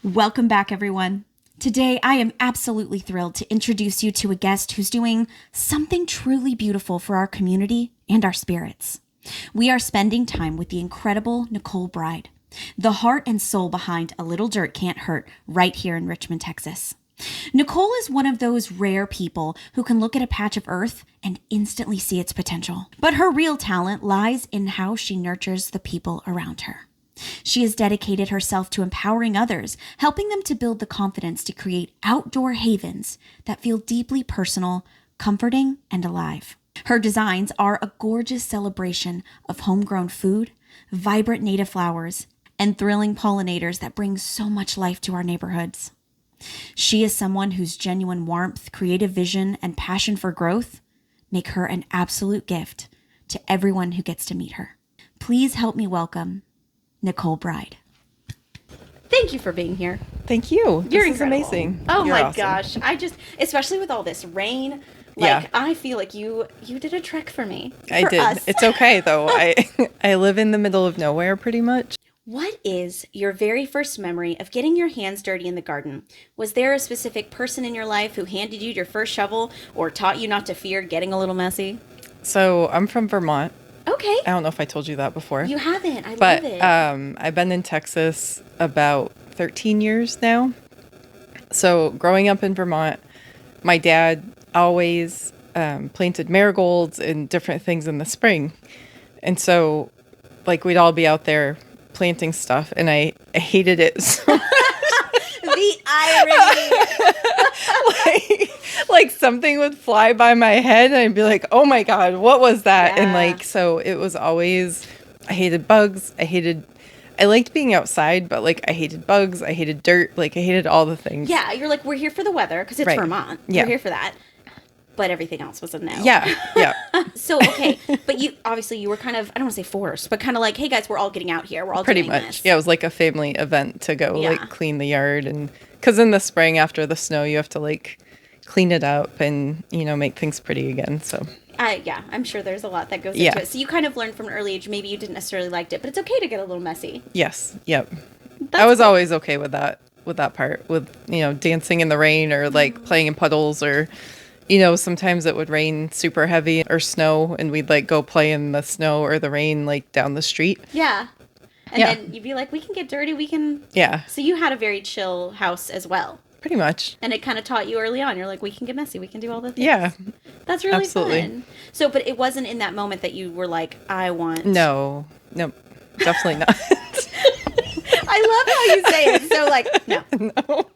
Welcome back, everyone. Today, I am absolutely thrilled to introduce you to a guest who's doing something truly beautiful for our community and our spirits. We are spending time with the incredible Nicole Bride, the heart and soul behind A Little Dirt Can't Hurt right here in Richmond, Texas. Nicole is one of those rare people who can look at a patch of earth and instantly see its potential. But her real talent lies in how she nurtures the people around her. She has dedicated herself to empowering others, helping them to build the confidence to create outdoor havens that feel deeply personal, comforting, and alive. Her designs are a gorgeous celebration of homegrown food, vibrant native flowers, and thrilling pollinators that bring so much life to our neighborhoods. She is someone whose genuine warmth, creative vision, and passion for growth make her an absolute gift to everyone who gets to meet her. Please help me welcome Nicole Bride. Thank you for being here. Thank you. You're this is amazing. Oh You're my awesome. Gosh. Especially with all this rain, I feel like you did a trek for me. I did. Us. It's okay though. I live in the middle of nowhere pretty much. What is your very first memory of getting your hands dirty in the garden? Was there a specific person in your life who handed you your first shovel or taught you not to fear getting a little messy? So I'm from Vermont. Okay. I don't know if I told you that before. You haven't. I love it. I've been in Texas about 13 years now. So growing up in Vermont, my dad always planted marigolds and different things in the spring. And so we'd all be out there planting stuff, and I hated it so much. The irony. like something would fly by my head and I'd be like, oh my God, what was that? Yeah. And so it was always, I hated bugs. I liked being outside, but I hated bugs. I hated dirt. I hated all the things. Yeah. You're like, we're here for the weather because it's Right. Vermont. Yeah. We're here for that. But everything else was a no. Yeah. Yeah. So, okay. But you were kind of, I don't want to say forced, but kind of like, hey guys, we're all getting out here. We're all Pretty doing much. this. Yeah. It was like a family event to go Yeah. clean the yard. And because in the spring after the snow, you have to clean it up and, make things pretty again. So. Yeah, I'm sure there's a lot that goes into it. So you kind of learned from an early age, maybe you didn't necessarily like it, but it's okay to get a little messy. Yes. Yep. That's I was cool. always okay with that part, with, dancing in the rain or playing in puddles or, sometimes it would rain super heavy or snow and we'd go play in the snow or the rain, down the street. Yeah. And then you'd be like, we can get dirty. We can. Yeah. So you had a very chill house as well. Pretty much. And it kind of taught you early on. You're like, we can get messy. We can do all the things. Yeah. That's really Absolutely. fun. So, but it wasn't in that moment that you were like, I want. No, definitely not. I love how you say it. So no. No.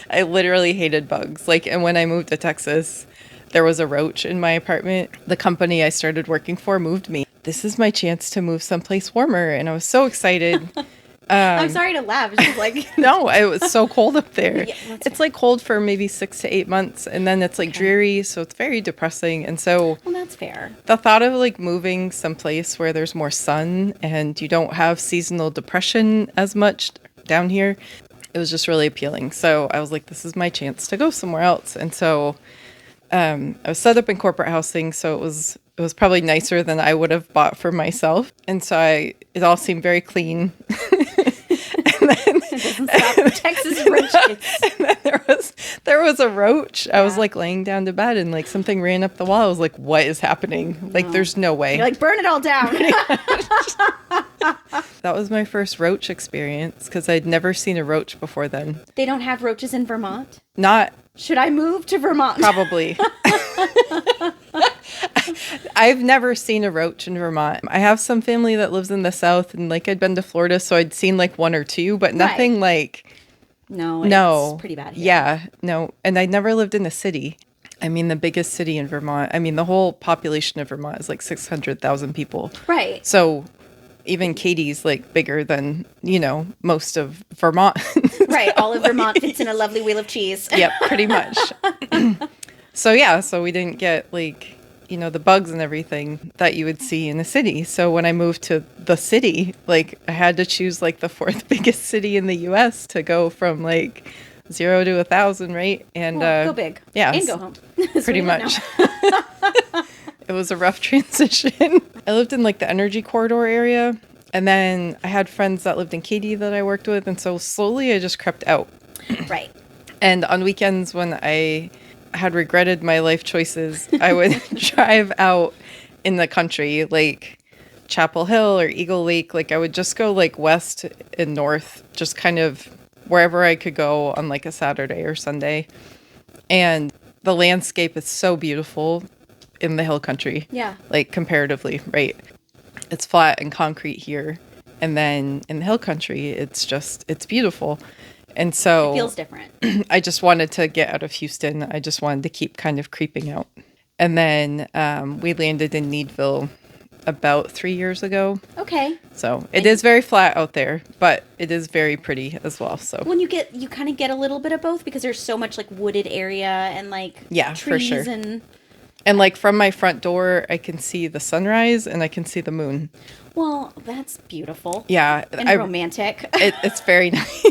I literally hated bugs. And when I moved to Texas, there was a roach in my apartment. The company I started working for moved me. This is my chance to move someplace warmer. And I was so excited. I'm sorry to laugh. It's just like. No, it was so cold up there. Yeah, it's cold for maybe 6 to 8 months. And then it's dreary. So it's very depressing. And so. Well, that's fair. The thought of moving someplace where there's more sun and you don't have seasonal depression as much down here, it was just really appealing. So I was like, this is my chance to go somewhere else. And so I was set up in corporate housing, so it was probably nicer than I would have bought for myself. And so it all seemed very clean. And then Doesn't stop Texas roaches. And then there was a roach. I was laying down to bed and something ran up the wall. I was like, what is happening? There's no way. You're like, burn it all down. That was my first roach experience because I'd never seen a roach before then. They don't have roaches in Vermont. Not Should I move to Vermont? probably. I've never seen a roach in Vermont. I have some family that lives in the South and I'd been to Florida, so I'd seen one or two, but nothing No, no. It's pretty bad here. Yeah, no. And I never lived in a city. I mean, the biggest city in Vermont, the whole population of Vermont is 600,000 people. Right. So even Katie's bigger than, most of Vermont. Right. All of Vermont fits in a lovely wheel of cheese. Yep, pretty much. So we didn't get the bugs and everything that you would see in the city. So when I moved to the city, I had to choose the fourth biggest city in the US to go from 0 to 1,000, right? And go big. Yeah. And go home. Pretty much. It was a rough transition. I lived in the energy corridor area. And then I had friends that lived in Katy that I worked with. And so slowly I just crept out. Right. And on weekends when I had regretted my life choices, I would drive out in the country, like Chapel Hill or Eagle Lake. Like I would just go like west and north, just kind of wherever I could go on like a Saturday or Sunday. And the landscape is so beautiful in the hill country. Yeah. Like comparatively, right? It's flat and concrete here. And then in the hill country, it's beautiful. And so It feels different. I just wanted to get out of Houston. I just wanted to keep kind of creeping out. And then we landed in Needville about 3 years ago. Okay. So it is very flat out there, but it is very pretty as well. So When you kind of get a little bit of both because there's so much like wooded area and like Yeah, for trees sure. and like from my front door, I can see the sunrise and I can see the moon. well, that's beautiful. Yeah. And romantic. It's very nice.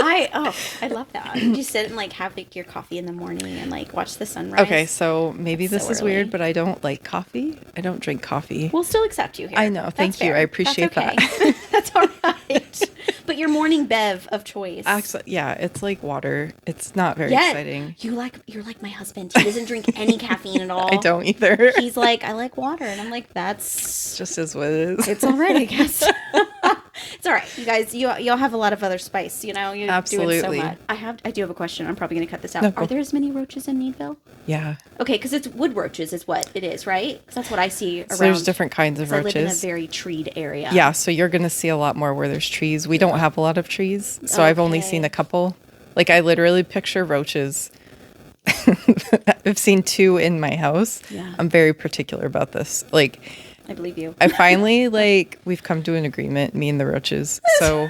I love that. You sit and like have like your coffee in the morning and like watch the sunrise. Okay, so maybe That's this so is early. weird, but I don't like coffee. I don't drink coffee. We'll still accept you here. I know. That's Thank you. fair. I appreciate That's okay. That's all right. But your morning bev of choice. Actually, yeah, it's like water. It's not very exciting. You're like my husband. He doesn't drink any caffeine at all. I don't either. He's like, I like water, and I'm like, that's Just is what it is. it's all right, I guess. It's all right, you guys. Y'all have a lot of other spice. You know, you're Absolutely. doing so much. I do have a question. I'm probably going to cut this out. No, Are go. there as many roaches in Needville? Yeah. Okay, because it's wood roaches is what it is, right? Because that's what I see around. So there's different kinds of 'cause I live in a roaches. very treed area. Yeah, so you're going to see a lot more where there's trees. We don't have a lot of trees, so I've only Okay. seen a couple. Like, I literally picture roaches. I've seen 2 in my house. Yeah. I'm very particular about this. Like, I believe you. I finally, we've come to an agreement, me and the roaches. So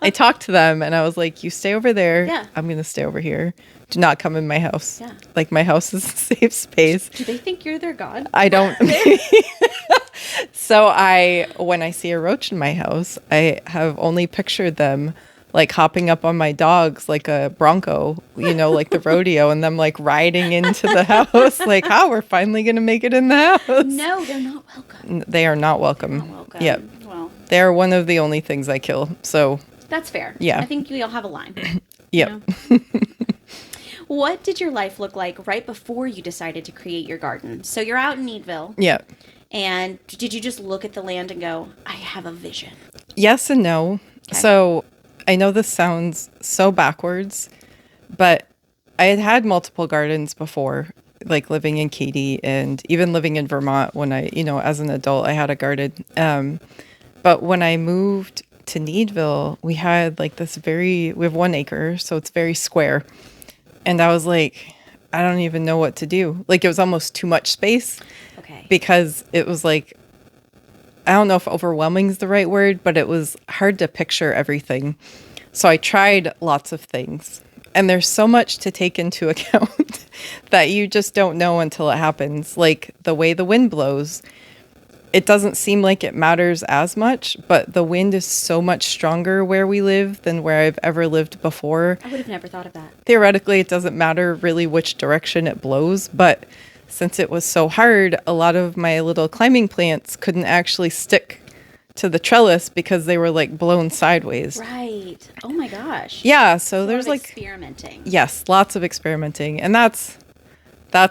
I talked to them and I was like, you stay over there. Yeah. I'm going to stay over here. Do not come in my house. Yeah. Like, my house is a safe space. Do they think you're their god? I don't. So when I see a roach in my house, I have only pictured them like hopping up on my dogs like a bronco, like the rodeo, and them like riding into the house like, we're finally going to make it in the house. No, they're not welcome. They are not welcome. Not welcome. Yep. Well, They are one of the only things I kill. So, that's fair. Yeah. I think we all have a line. yep. know? What did your life look like right before you decided to create your garden? So you're out in Needville, Yep. and did you just look at the land and go, I have a vision? Yes and no. Okay. So I know this sounds so backwards, but I had multiple gardens before, like living in Katy and even living in Vermont when I, as an adult, I had a garden. But when I moved to Needville, we had like we have 1 acre, so it's very square. And I was like, I don't even know what to do. Like, it was almost too much space. Okay. Because it was like, I don't know if overwhelming is the right word, but it was hard to picture everything. So I tried lots of things. And there's so much to take into account that you just don't know until it happens. Like the way the wind blows, it doesn't seem like it matters as much, but the wind is so much stronger where we live than where I've ever lived before. I would have never thought of that. Theoretically, it doesn't matter really which direction it blows, but since it was so hard, a lot of my little climbing plants couldn't actually stick to the trellis because they were like blown sideways. Right. Oh my gosh. Yeah, so A lot there's of like experimenting. yes, lots of experimenting, and that's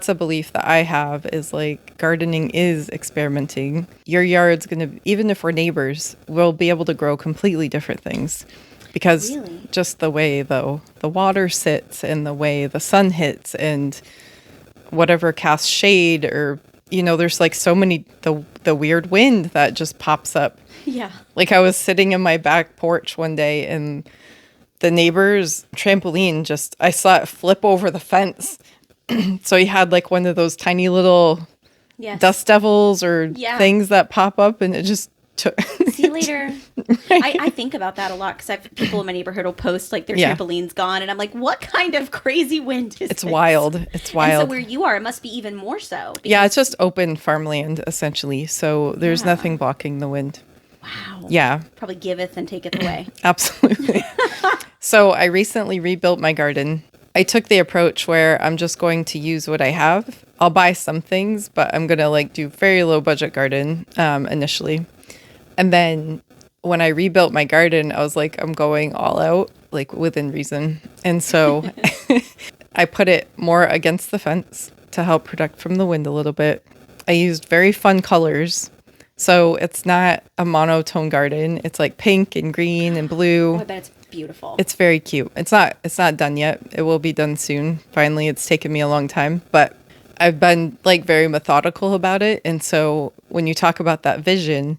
a belief that I have is like gardening is experimenting. Your yard's going to, even if we're neighbors, we'll be able to grow completely different things because Really? just the way though the water sits and the way the sun hits and whatever casts shade or, there's like so many, the weird wind that just pops up. Yeah. Like I was sitting in my back porch one day and the neighbor's trampoline I saw it flip over the fence. So he had like one of those tiny little Yes. dust devils or Yeah. things that pop up and it just took. See you later. I think about that a lot because people in my neighborhood will post like their Yeah. trampoline's gone, and I'm like, what kind of crazy wind is It's this? wild. It's And so wild. where you are, it must be even more so. Yeah, it's just open farmland essentially. So there's Yeah. nothing blocking the wind. Wow. Yeah, Probably giveth and taketh away. absolutely. So I recently rebuilt my garden. I took the approach where I'm just going to use what I have. I'll buy some things, but I'm going to like do very low budget garden initially. And then when I rebuilt my garden, I was like, I'm going all out, like within reason. And so I put it more against the fence to help protect from the wind a little bit. I used very fun colors. So it's not a monotone garden. It's like pink and green and blue. Oh, I bet it's beautiful. It's very cute. It's not done yet. It will be done soon. Finally, it's taken me a long time, but I've been like very methodical about it. And so when you talk about that vision,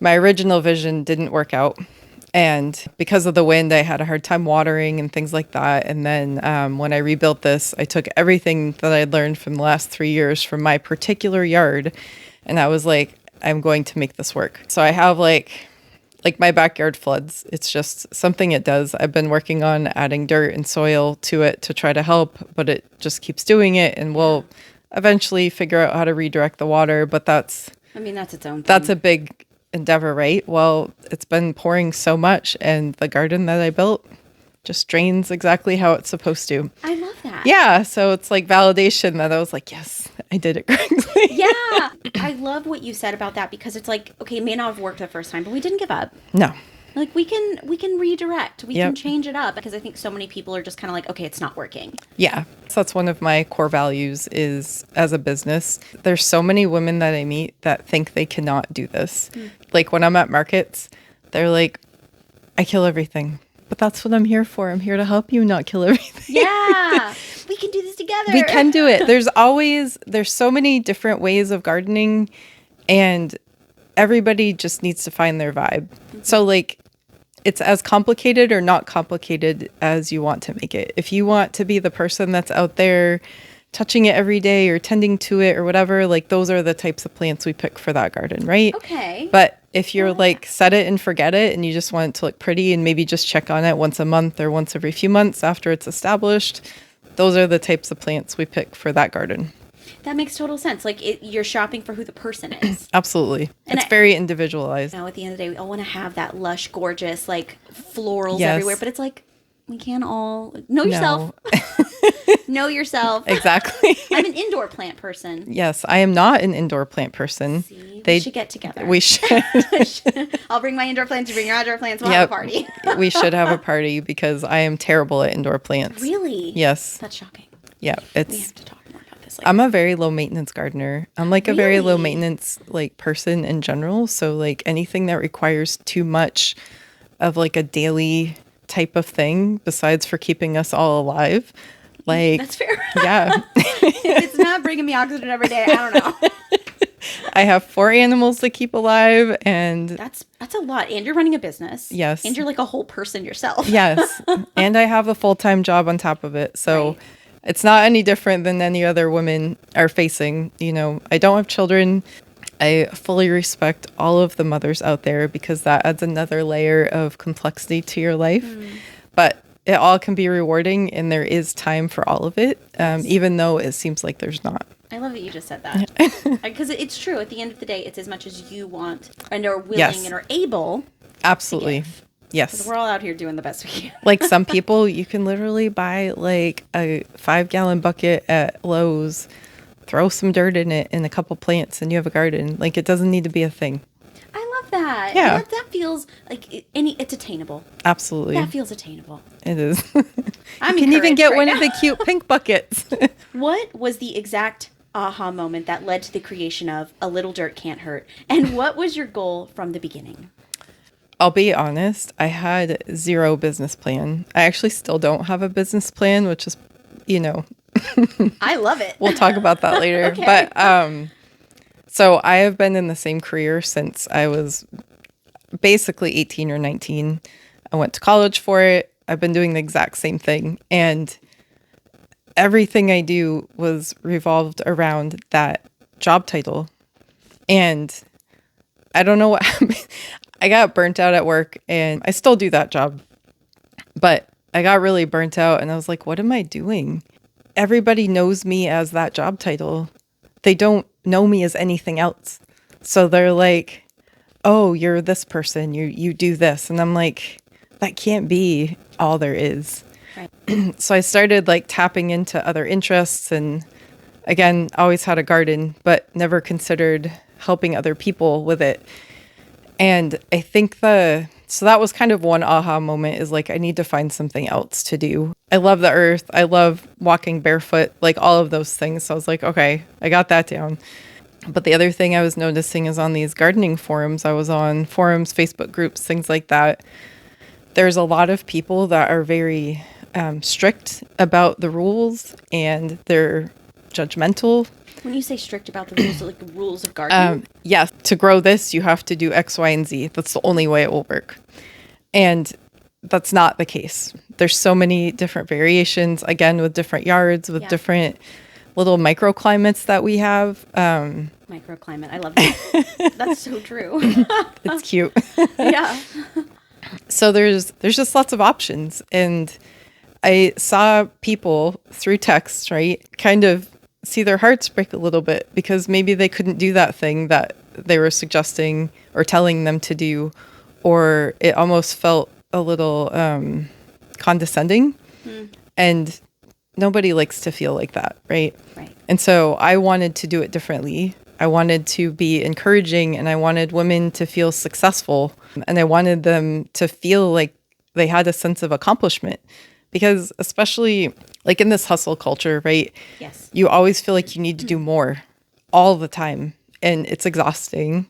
my original vision didn't work out. And because of the wind, I had a hard time watering and things like that. And then when I rebuilt this, I took everything that I'd learned from the last 3 years from my particular yard. And I was like, I'm going to make this work. So I have like my backyard floods. It's just something it does. I've been working on adding dirt and soil to it to try to help, but it just keeps doing it. And we'll eventually figure out how to redirect the water. But that's its own thing. That's a big endeavor, right? Well, it's been pouring so much, and the garden that I built just drains exactly how it's supposed to. I love that. Yeah, so it's like validation that I was like, yes, I did it correctly. Yeah. I love what you said about that, because it's like, okay, it may not have worked the first time, but we didn't give up. No. Like we can redirect. We can change it up, because I think so many people are just kind of like, okay, it's not working. Yeah. So that's one of my core values is as a business. There's so many women that I meet that think they cannot do this. Like when I'm at markets, they're like, I kill everything. But that's what I'm here for. I'm here to help you not kill everything. Yeah. We can do this together. We can do it. There's so many different ways of gardening, and everybody just needs to find their vibe. So like, it's as complicated or not complicated as you want to make it. If you want to be the person that's out there touching it every day or tending to it or whatever, like those are the types of plants we pick for that garden, right? Okay. But if you're like set it and forget it and you just want it to look pretty and maybe just check on it once a month or once every few months after it's established, those are the types of plants we pick for that garden. That makes total sense. Like you're shopping for who the person is. Absolutely. And it's very individualized. Now, at the end of the day, we all want to have that lush, gorgeous, like florals Yes. everywhere. But it's like, we can't all know yourself. Know yourself. Exactly. I'm an indoor plant person. Yes, I am not an indoor plant person. See, we should get together. We should. I'll bring my indoor plants. You bring your outdoor plants. We'll have a party. We should have a party because I am terrible at indoor plants. Really? Yes. That's shocking. Yeah, We have to talk more about this. I'm a very low maintenance gardener. I'm like a very Really? low maintenance like person in general. So like anything that requires too much of like a daily type of thing besides for keeping us all alive. Like That's fair. Yeah. If it's not bringing me oxygen every day, I don't know. I have 4 animals to keep alive, and That's a lot. And you're running a business. Yes. And you're like a whole person yourself. yes, and I have a full-time job on top of it. So Right. it's not any different than any other women are facing. You know, I don't have children. I fully respect all of the mothers out there because that adds another layer of complexity to your life. But it all can be rewarding, and there is time for all of it, even though it seems like there's not. I love that you just said that. Because it's true. At the end of the day, it's as much as you want and are willing Yes. and are able. Absolutely. Because Yes. we're all out here doing the best we can. Like some people, you can literally buy like a 5-gallon bucket at Lowe's, throw some dirt in it and a couple plants, and you have a garden. Like it doesn't need to be a thing. I love that. Yeah. And that feels like it's attainable. Absolutely. That feels attainable. It is. I'm You can even encouraged get right one now. of the cute pink buckets. What was the exact aha moment that led to the creation of A Little Dirt Can't Hurt? And what was your goal from the beginning? I'll be honest, I had zero business plan. I actually still don't have a business plan, which is, you know, I love it. we'll talk about that later. Okay. But so I have been in the same career since I was basically 18 or 19. I went to college for it. I've been doing the exact same thing. And everything I do was revolved around that job title. And I don't know what happened. I got burnt out at work, and I still do that job. But I got really burnt out, and I was like, what am I doing? Everybody knows me as that job title. They don't know me as anything else. So they're like, oh, you're this person. You do this. And I'm like, that can't be all there is. Right. So I started like tapping into other interests, and again, always had a garden, but never considered helping other people with it. And I think so that was kind of one aha moment, is like, I need to find something else to do. I love the earth. I love walking barefoot, like all of those things. So I was like, okay, I got that down. But the other thing I was noticing is on these gardening forums, I was on forums, Facebook groups, things like that. There's a lot of people that are very strict about the rules, and they're judgmental. When you say strict about the rules, like the rules of gardening? Yeah, to grow this, you have to do X, Y, and Z. That's the only way it will work. And that's not the case. There's so many different variations, again, with different yards, with different little microclimates that we have. Microclimate. I love that. That's so true. It's cute. Yeah. So there's just lots of options. And I saw people through text, right, kind of see their hearts break a little bit because maybe they couldn't do that thing that they were suggesting or telling them to do, or it almost felt a little condescending. And nobody likes to feel like that, right? Right. And so I wanted to do it differently. I wanted to be encouraging, and I wanted women to feel successful, and I wanted them to feel like they had a sense of accomplishment. Because especially like in this hustle culture, right? Yes. You always feel like you need to do more all the time, and it's exhausting.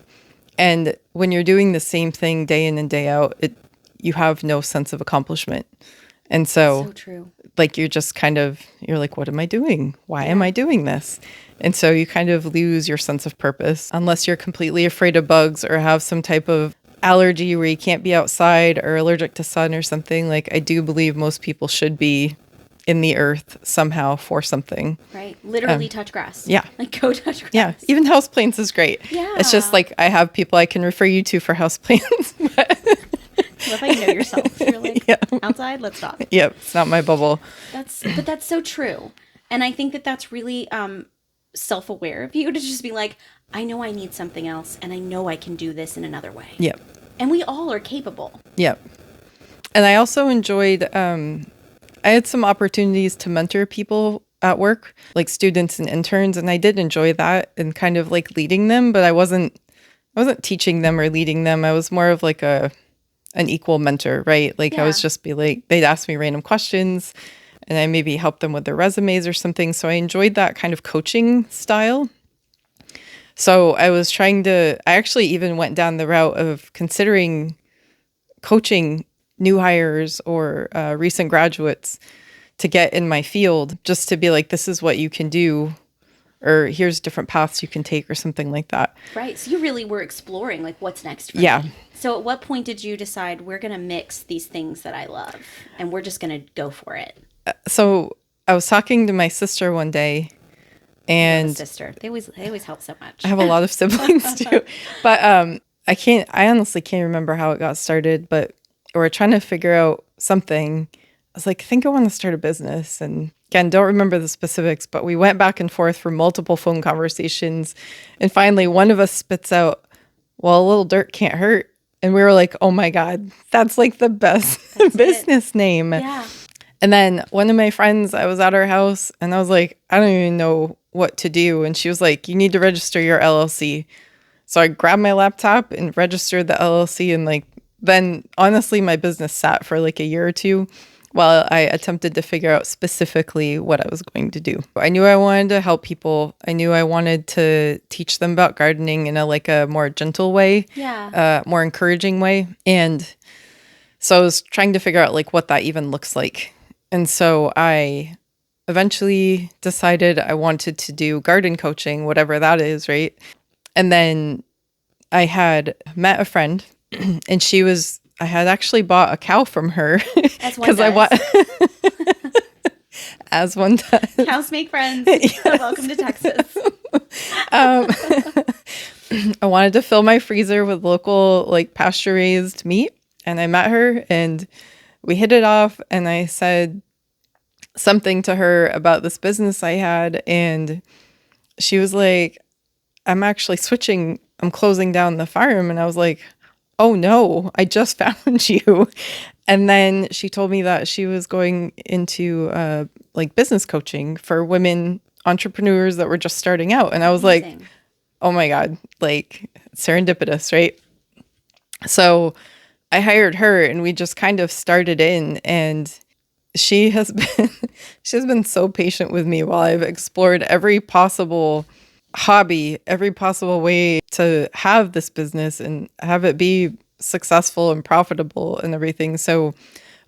And when you're doing the same thing day in and day out, you have no sense of accomplishment. And so true. Like you're like, what am I doing? Why am I doing this? And so you kind of lose your sense of purpose unless you're completely afraid of bugs or have some type of allergy where you can't be outside or allergic to sun or something. Like, I do believe most people should be in the earth somehow for something. Right. Literally touch grass. Yeah. Like go touch grass. Yeah. Even houseplants is great. Yeah. It's just like I have people I can refer you to for houseplants. What if I know yourself? You're like, outside, let's talk. Yep. It's not my bubble. But that's so true. And I think that that's really self-aware of you to just be like, I know I need something else, and I know I can do this in another way. Yep. And we all are capable. Yep. And I also enjoyed, I had some opportunities to mentor people at work, like students and interns, and I did enjoy that and kind of like leading them, but I wasn't teaching them or leading them. I was more of like an equal mentor, right? Like I was just be like, they'd ask me random questions and I maybe help them with their resumes or something. So I enjoyed that kind of coaching style. So I actually even went down the route of considering coaching new hires or recent graduates to get in my field, just to be like, this is what you can do, or here's different paths you can take or something like that. Right. So you really were exploring like what's next for me. So at what point did you decide we're going to mix these things that I love and we're just going to go for it? So I was talking to my sister one day. And sister, they always help so much. I have a lot of siblings too, but I honestly can't remember how it got started, but we were trying to figure out something. I was like, I think I want to start a business. And again, don't remember the specifics, but we went back and forth for multiple phone conversations. And finally one of us spits out, well, a little dirt can't hurt. And we were like, oh my God, that's like the best business name. Yeah. And then one of my friends, I was at her house and I was like, I don't even know what to do. And she was like, you need to register your LLC. So I grabbed my laptop and registered the LLC. And like, then honestly, my business sat for like a year or two while I attempted to figure out specifically what I was going to do. I knew I wanted to help people. I knew I wanted to teach them about gardening in a more gentle way, more encouraging way. And so I was trying to figure out like what that even looks like. And so I eventually decided I wanted to do garden coaching, whatever that is, right? And then I had met a friend and I had actually bought a cow from her. As one does. As one does. Cows make friends. Yes. Welcome to Texas. I wanted to fill my freezer with local like pasture raised meat. And I met her and we hit it off, and I said something to her about this business I had. And she was like, I'm actually switching. I'm closing down the farm. And I was like, oh no, I just found you. And then she told me that she was going into like business coaching for women entrepreneurs that were just starting out. And I was like, oh my God, like serendipitous, right? So I hired her and we just kind of started in, and she has been she's been so patient with me while I've explored every possible hobby, every possible way to have this business and have it be successful and profitable and everything. So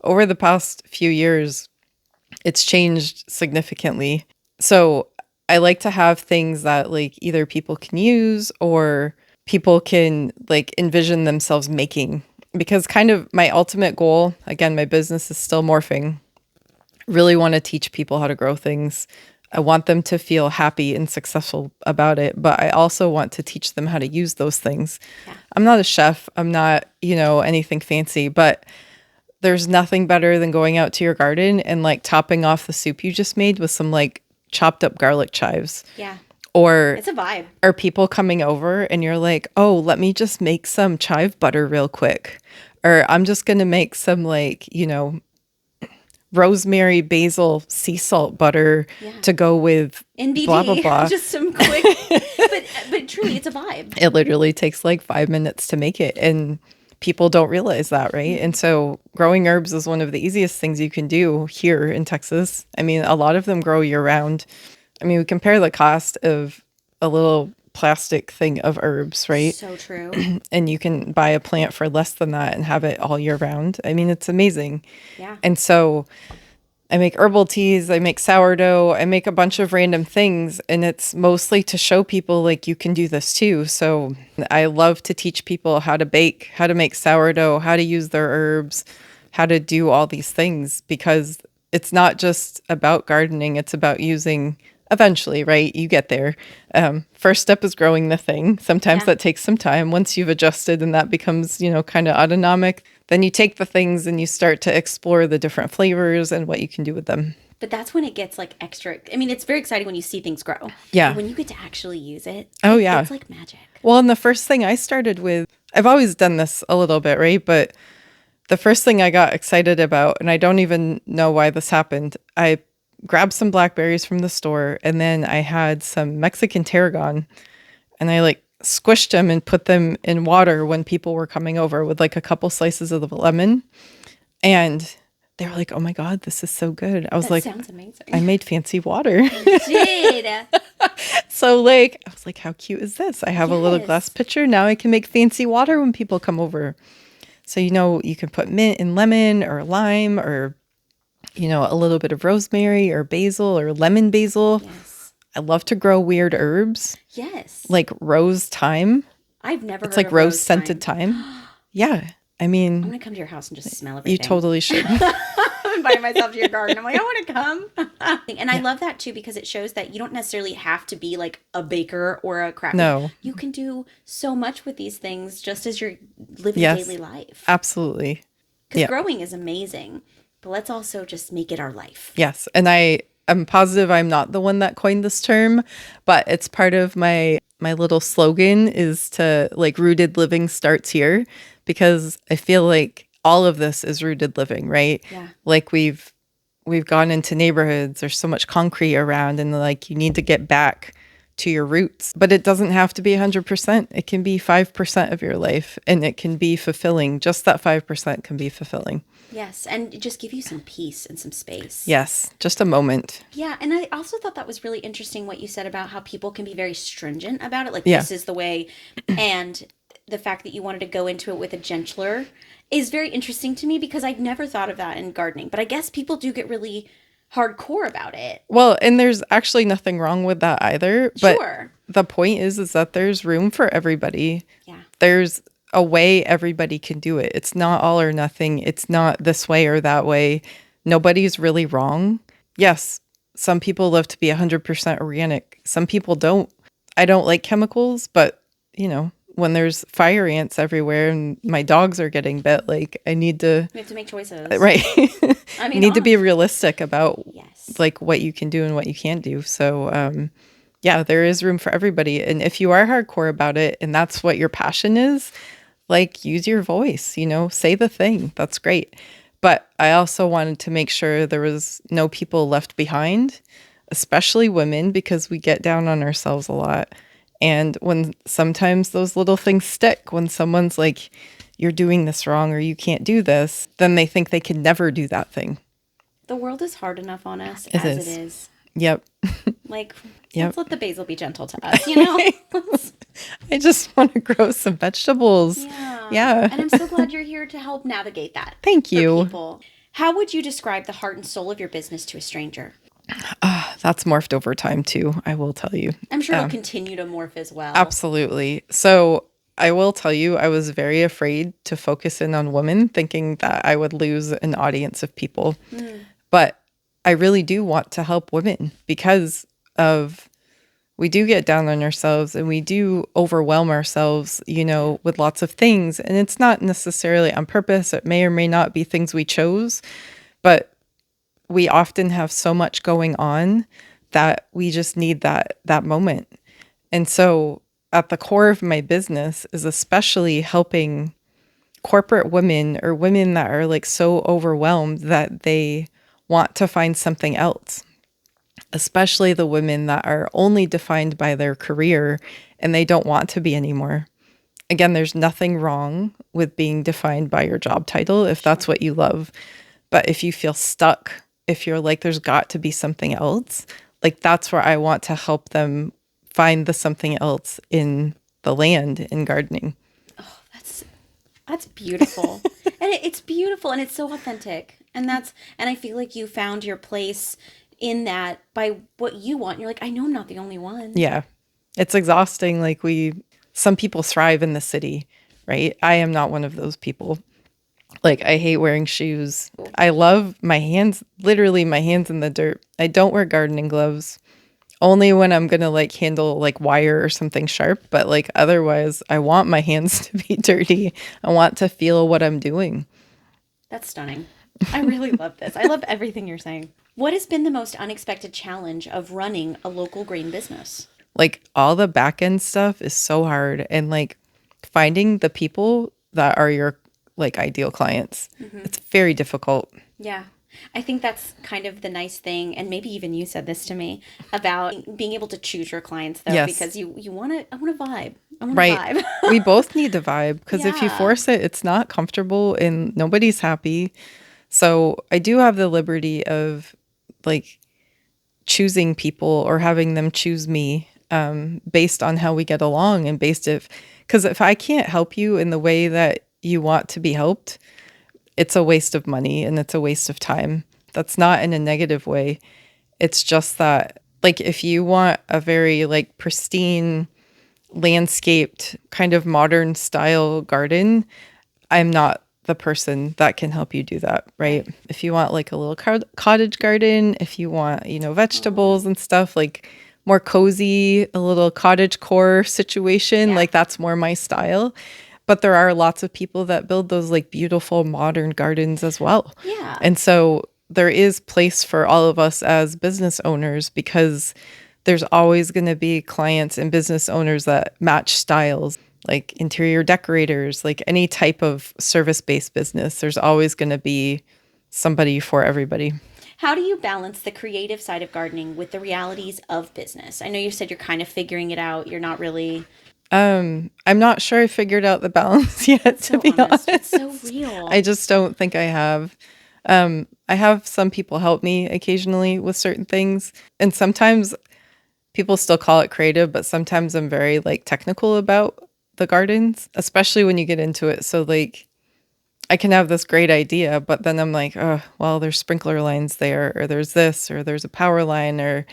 over the past few years, it's changed significantly. So I like to have things that like either people can use or people can like envision themselves making, because kind of my ultimate goal, again, my business is still morphing. Really want to teach people how to grow things. I want them to feel happy and successful about it, but I also want to teach them how to use those things. Yeah. I'm not a chef. I'm not, anything fancy, but there's nothing better than going out to your garden and like topping off the soup you just made with some like chopped up garlic chives. Yeah. Or it's a vibe. Are people coming over and you're like, oh, let me just make some chive butter real quick. Or I'm just going to make some like, rosemary, basil, sea salt butter to go with NBD, blah, blah, blah. Just some quick, but truly it's a vibe. It literally takes like 5 minutes to make it. And people don't realize that, right? And so growing herbs is one of the easiest things you can do here in Texas. I mean, a lot of them grow year round. I mean, we compare the cost of a little plastic thing of herbs, right? So true. And you can buy a plant for less than that and have it all year round. I mean, it's amazing. Yeah. And so I make herbal teas, I make sourdough, I make a bunch of random things, and it's mostly to show people like you can do this too. So I love to teach people how to bake, how to make sourdough, how to use their herbs, how to do all these things, because it's not just about gardening, it's about using. Eventually, right? You get there. First step is growing the thing. Sometimes that takes some time. Once you've adjusted and that becomes, kind of autonomic, then you take the things and you start to explore the different flavors and what you can do with them. But that's when it gets like extra. I mean, it's very exciting when you see things grow. Yeah. But when you get to actually use it, yeah. It's like magic. Well, and the first thing I started with, I've always done this a little bit, right? But the first thing I got excited about, and I don't even know why this happened, I grabbed some blackberries from the store, and then I had some Mexican tarragon, and I like squished them and put them in water when people were coming over with like a couple slices of the lemon. And they were like, oh my God, this is so good. I was like, sounds amazing. I made fancy water. You did. So like, I was like, how cute is this? I have a little glass pitcher. Now I can make fancy water when people come over. So, you can put mint and lemon or lime or a little bit of rosemary or basil or lemon basil. Yes. I love to grow weird herbs. Yes. Like rose thyme. I've never It's heard like of rose scented thyme. Yeah. I mean, I'm going to come to your house and just smell everything. You totally should. I'm inviting myself to your garden. I'm like, I want to come. And I love that too, because it shows that you don't necessarily have to be like a baker or a craftsman. No. You can do so much with these things just as you're living daily life. Absolutely. Because growing is amazing. But let's also just make it our life. Yes. And I'm positive I'm not the one that coined this term, but it's part of my little slogan is to like rooted living starts here, because I feel like all of this is rooted living, right? Yeah. Like we've gone into neighborhoods, there's so much concrete around, and like you need to get back to your roots. But it doesn't have to be 100%. It can be 5% of your life, and it can be fulfilling. Just that 5% can be fulfilling. Yes, and just give you some peace and some space. Yes, just a moment. Yeah, and I also thought that was really interesting what you said about how people can be very stringent about it. Like, this is the way. And the fact that you wanted to go into it with a gentler is very interesting to me, because I'd never thought of that in gardening. But I guess people do get really hardcore about it. Well, and there's actually nothing wrong with that either. But Sure. the point is that there's room for everybody. Yeah. There's a way everybody can do it. It's not all or nothing. It's not this way or that way. Nobody's really wrong. Yes, some people love to be 100% organic. Some people don't. I don't like chemicals, but when there's fire ants everywhere and my dogs are getting bit, like I need to. We have to make choices. Right. I mean, you need to be realistic about yes, like what you can do and what you can't do. So, yeah, there is room for everybody. And if you are hardcore about it and that's what your passion is, like use your voice, say the thing. That's great. But I also wanted to make sure there was no people left behind, especially women, because we get down on ourselves a lot. And when sometimes those little things stick, when someone's like, you're doing this wrong or you can't do this, then they think they can never do that thing. The world is hard enough on us It as is. it is. Yep. Like, Yep. let's let the basil be gentle to us, you know? I just want to grow some vegetables. Yeah. And I'm so glad you're here to help navigate that. Thank you. For people. How would you describe the heart and soul of your business to a stranger? That's morphed over time too, I will tell you. I'm sure it'll continue to morph as well. Absolutely. So I will tell you, I was very afraid to focus in on women, thinking that I would lose an audience of people. But I really do want to help women because of we do get down on ourselves and we do overwhelm ourselves, you know, with lots of things. And it's not necessarily on purpose. It may or may not be things we chose, but we often have so much going on that we just need that moment. And so at the core of my business is especially helping corporate women or women that are like so overwhelmed that they want to find something else, especially the women that are only defined by their career and they don't want to be anymore. Again, there's nothing wrong with being defined by your job title if that's what you love. But if you feel stuck, if you're like, there's got to be something else, like that's where I want to help them find the something else in the land in gardening. Oh, that's beautiful. And it's beautiful and it's so authentic. And I feel like you found your place in that by what you want. You're like, I know I'm not the only one. Yeah. It's exhausting. Like some people thrive in the city, right? I am not one of those people. Like I hate wearing shoes. I love my hands, literally my hands in the dirt. I don't wear gardening gloves. Only when I'm going to like handle like wire or something sharp. But like otherwise, I want my hands to be dirty. I want to feel what I'm doing. That's stunning. I really love this. I love everything you're saying. What has been the most unexpected challenge of running a local green business? Like all the back end stuff is so hard. And like finding the people that are your like ideal clients. It's very difficult. Yeah. I think that's kind of the nice thing, and maybe even you said this to me, about being able to choose your clients, though, Yes. because I want to vibe. I want Right. to vibe. We both need to vibe because if you Yeah. force it, it's not comfortable and nobody's happy. So I do have the liberty of like choosing people or having them choose me based on how we get along and because if I can't help you in the way that you want to be helped, it's a waste of money and it's a waste of time. That's not in a negative way. It's just that like if you want a very like pristine landscaped kind of modern style garden, I'm not the person that can help you do that, right? If you want like a little cottage garden, if you want, you know, vegetables and stuff like more cozy, a little cottage core situation, like that's more my style. But there are lots of people that build those like beautiful modern gardens as well. Yeah. And so there is place for all of us as business owners because there's always going to be clients and business owners that match styles, like interior decorators, like any type of service-based business. There's always going to be somebody for everybody. How do you balance the creative side of gardening with the realities of business? I know you said you're kind of figuring it out. You're not really... I'm not sure I figured out the balance yet, to be honest. It's so real. I just don't think I have. I have some people help me occasionally with certain things. And sometimes people still call it creative, but sometimes I'm very like technical about the gardens, especially when you get into it. So like I can have this great idea, but then I'm like, oh, well, there's sprinkler lines there, or there's this, or there's a power line, or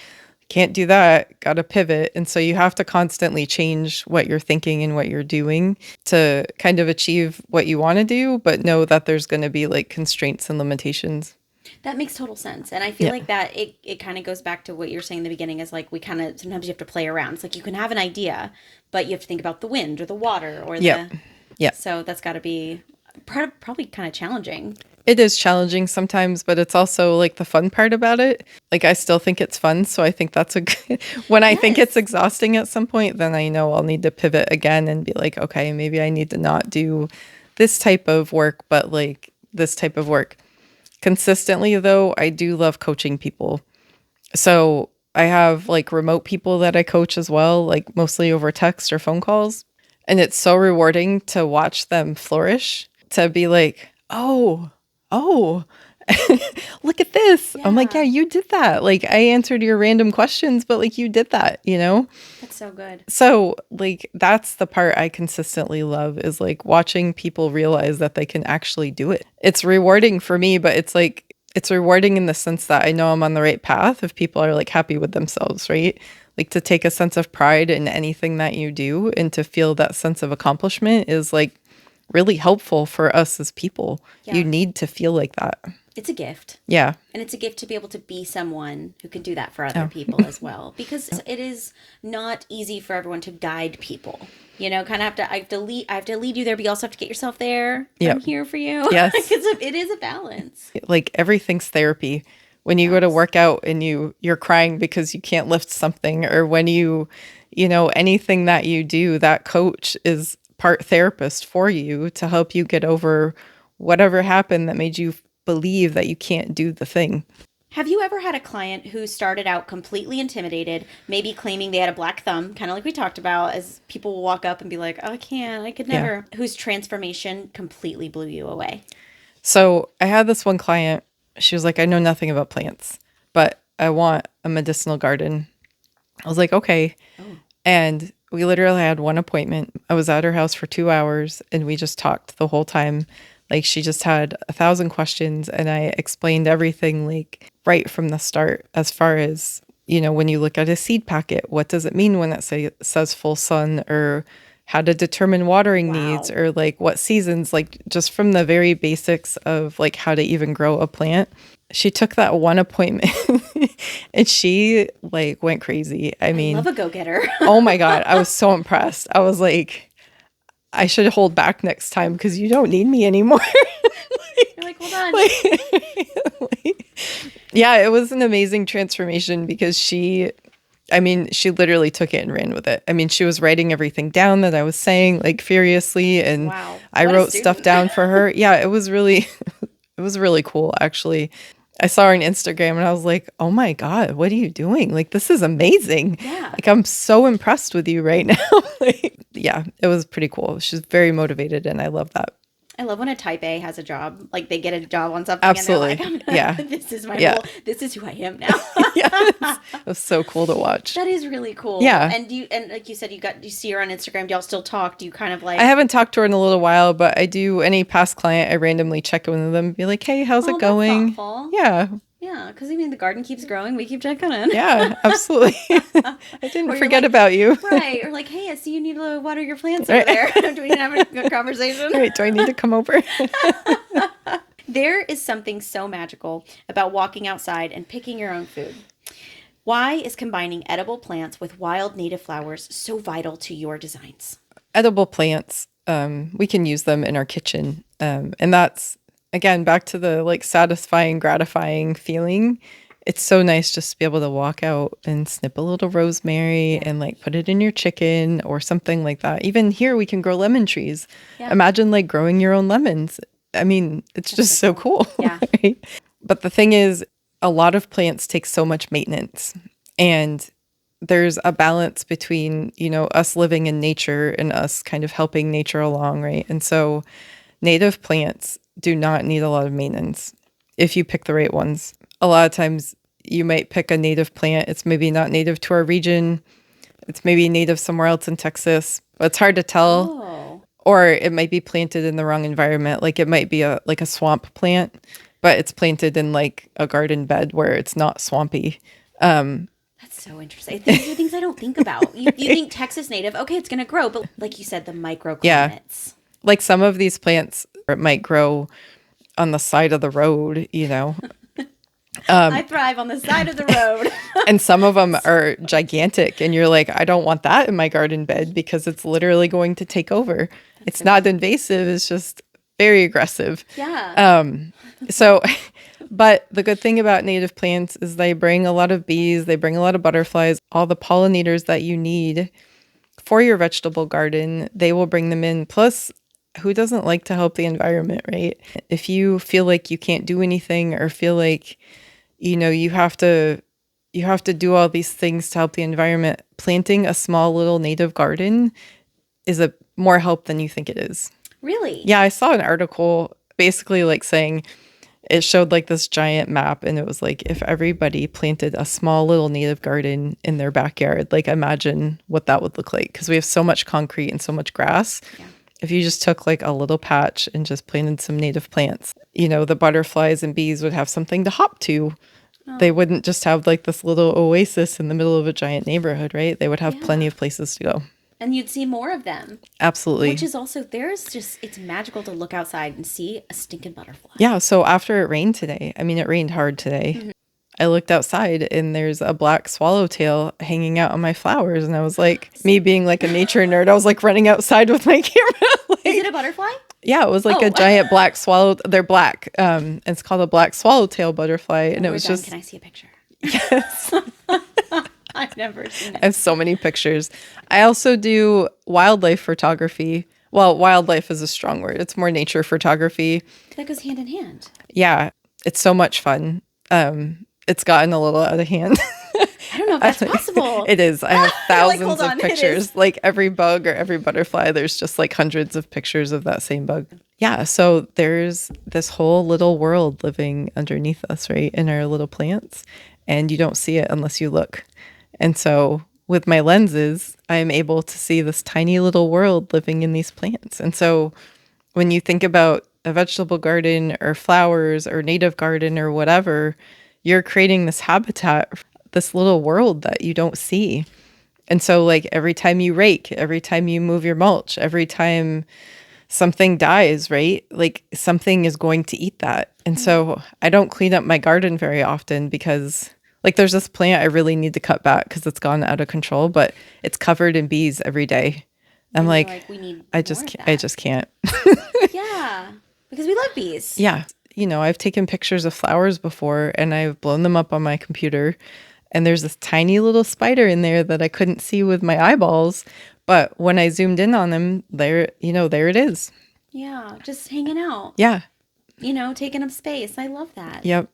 can't do that, got to pivot. And so you have to constantly change what you're thinking and what you're doing to kind of achieve what you want to do, but know that there's going to be like constraints and limitations. That makes total sense. And I feel like that it kind of goes back to what you're saying in the beginning is like we kind of sometimes you have to play around. It's like you can have an idea, but you have to think about the wind or the water or Yeah. So that's got to be probably kind of challenging. It is challenging sometimes, but it's also like the fun part about it. Like I still think it's fun. So I think that's a good, when I think it's exhausting at some point, then I know I'll need to pivot again and be like, okay, maybe I need to not do this type of work, but like this type of work. Consistently though, I do love coaching people. So I have like remote people that I coach as well, like mostly over text or phone calls. And it's so rewarding to watch them flourish, to be like, oh, look at this. I'm like, yeah, you did that. Like, I answered your random questions, but like, you did that, you know? That's so good. So, like, that's the part I consistently love is like watching people realize that they can actually do it. It's rewarding for me, but it's like, it's rewarding in the sense that I know I'm on the right path if people are like happy with themselves, right? Like to take a sense of pride in anything that you do and to feel that sense of accomplishment is like really helpful for us as people. Yeah. You need to feel like that. It's a gift. Yeah. And it's a gift to be able to be someone who can do that for other people as well. Because it is not easy for everyone to guide people. You know, kind of I have to lead you there, but you also have to get yourself there. Yep. I'm here for you. Yes. It is a balance. Like everything's therapy. When you go to work out and you're crying because you can't lift something, or when you know, anything that you do, that coach is part therapist for you to help you get over whatever happened that made you believe that you can't do the thing. Have you ever had a client who started out completely intimidated, maybe claiming they had a black thumb, kind of like we talked about, as people will walk up and be like, oh, I could never, whose transformation completely blew you away? So I had this one client. She was like, I know nothing about plants, but I want a medicinal garden. I was like, okay. Oh. And we literally had one appointment. I was at her house for 2 hours and we just talked the whole time. Like she just had 1,000 questions and I explained everything like right from the start as far as, you know, when you look at a seed packet, what does it mean when it says full sun, or how to determine watering needs, or like what seasons, like just from the very basics of like how to even grow a plant. She took that one appointment and she like went crazy. I mean, love a go-getter. Oh my God. I was so impressed. I was like, I should hold back next time because you don't need me anymore. You're like, hold on. Yeah, it was an amazing transformation because she literally took it and ran with it. I mean, she was writing everything down that I was saying like furiously, and I wrote stuff down for her. Yeah, it was really cool, actually. I saw her on Instagram and I was like, oh my God, what are you doing? Like, this is amazing. Yeah. Like, I'm so impressed with you right now. Yeah, it was pretty cool. She's very motivated and I love that. I love when a type A has a job, like they get a job on something. Absolutely. And they're like, this is my role. This is who I am now. Yes. It was so cool to watch. That is really cool. Yeah. And like you said, you see her on Instagram. Do y'all still talk? Do you kind of like? I haven't talked to her in a little while, but I do. Any past client, I randomly check in with them, and be like, hey, how's it going? That's thoughtful. Yeah. Yeah, because I mean, the garden keeps growing. We keep checking in. Yeah, absolutely. I didn't forget about you. Right. Or like, hey, I see you need to water your plants over there. Do we need to have a good conversation? Right. Do I need to come over? There is something so magical about walking outside and picking your own food. Why is combining edible plants with wild native flowers so vital to your designs? Edible plants, we can use them in our kitchen. And that's, again, back to the like satisfying, gratifying feeling. It's so nice just to be able to walk out and snip a little rosemary and like put it in your chicken or something like that. Even here we can grow lemon trees. Yeah. Imagine like growing your own lemons. I mean, it's just so cool. Yeah. Right? But the thing is, a lot of plants take so much maintenance, and there's a balance between, you know, us living in nature and us kind of helping nature along, right? And so native plants do not need a lot of maintenance if you pick the right ones. A lot of times you might pick a native plant. It's maybe not native to our region. It's maybe native somewhere else in Texas, but it's hard to tell. Oh. Or it might be planted in the wrong environment. Like it might be a swamp plant, but it's planted in like a garden bed where it's not swampy. That's so interesting. These are things I don't think about. You think Texas native, okay, it's going to grow. But like you said, the microclimates. Yeah. Like some of these plants might grow on the side of the road, you know. I thrive on the side of the road. And some of them are gigantic. And you're like, I don't want that in my garden bed because it's literally going to take over. It's not invasive. It's just very aggressive. Yeah. So, but the good thing about native plants is they bring a lot of bees. They bring a lot of butterflies, all the pollinators that you need for your vegetable garden. They will bring them in. Plus, who doesn't like to help the environment, right? If you feel like you can't do anything or feel like, you know, you have to do all these things to help the environment, planting a small little native garden is a more help than you think it is. Really? Yeah, I saw an article basically like saying it showed like this giant map, and it was like if everybody planted a small little native garden in their backyard, like imagine what that would look like, because we have so much concrete and so much grass. Yeah. If you just took like a little patch and just planted some native plants, you know, the butterflies and bees would have something to hop to. They wouldn't just have like this little oasis in the middle of a giant neighborhood, right? They would have plenty of places to go. And you'd see more of them. Absolutely. Which is also, it's magical to look outside and see a stinking butterfly. Yeah. So after it rained today, I mean, it rained hard today. Mm-hmm. I looked outside and there's a black swallowtail hanging out on my flowers. And I was like, me being like a nature nerd, I was like running outside with my camera. Like, is it a butterfly? Yeah, it was like a giant black swallow. They're black. It's called a black swallowtail butterfly. And it was just. Can I see a picture? Yes. I've never seen it. I have so many pictures. I also do wildlife photography. Well, wildlife is a strong word. It's more nature photography. That goes hand in hand. Yeah, it's so much fun. It's gotten a little out of hand. I don't know if that's possible. It is. I have thousands of pictures. Like every bug or every butterfly, there's just like hundreds of pictures of that same bug. Yeah, so there's this whole little world living underneath us, right, in our little plants. And you don't see it unless you look. And so with my lenses, I'm able to see this tiny little world living in these plants. And so when you think about a vegetable garden or flowers or native garden or whatever, you're creating this habitat, this little world that you don't see. And so like every time you rake, every time you move your mulch, every time something dies, right? Like something is going to eat that. And so I don't clean up my garden very often because like there's this plant I really need to cut back because it's gone out of control, but it's covered in bees every day. I'm like we need I just can't. Yeah, because we love bees. Yeah. You know, I've taken pictures of flowers before and I've blown them up on my computer, and there's this tiny little spider in there that I couldn't see with my eyeballs. But when I zoomed in on them, there it is. Yeah, just hanging out. Yeah. You know, taking up space. I love that. Yep.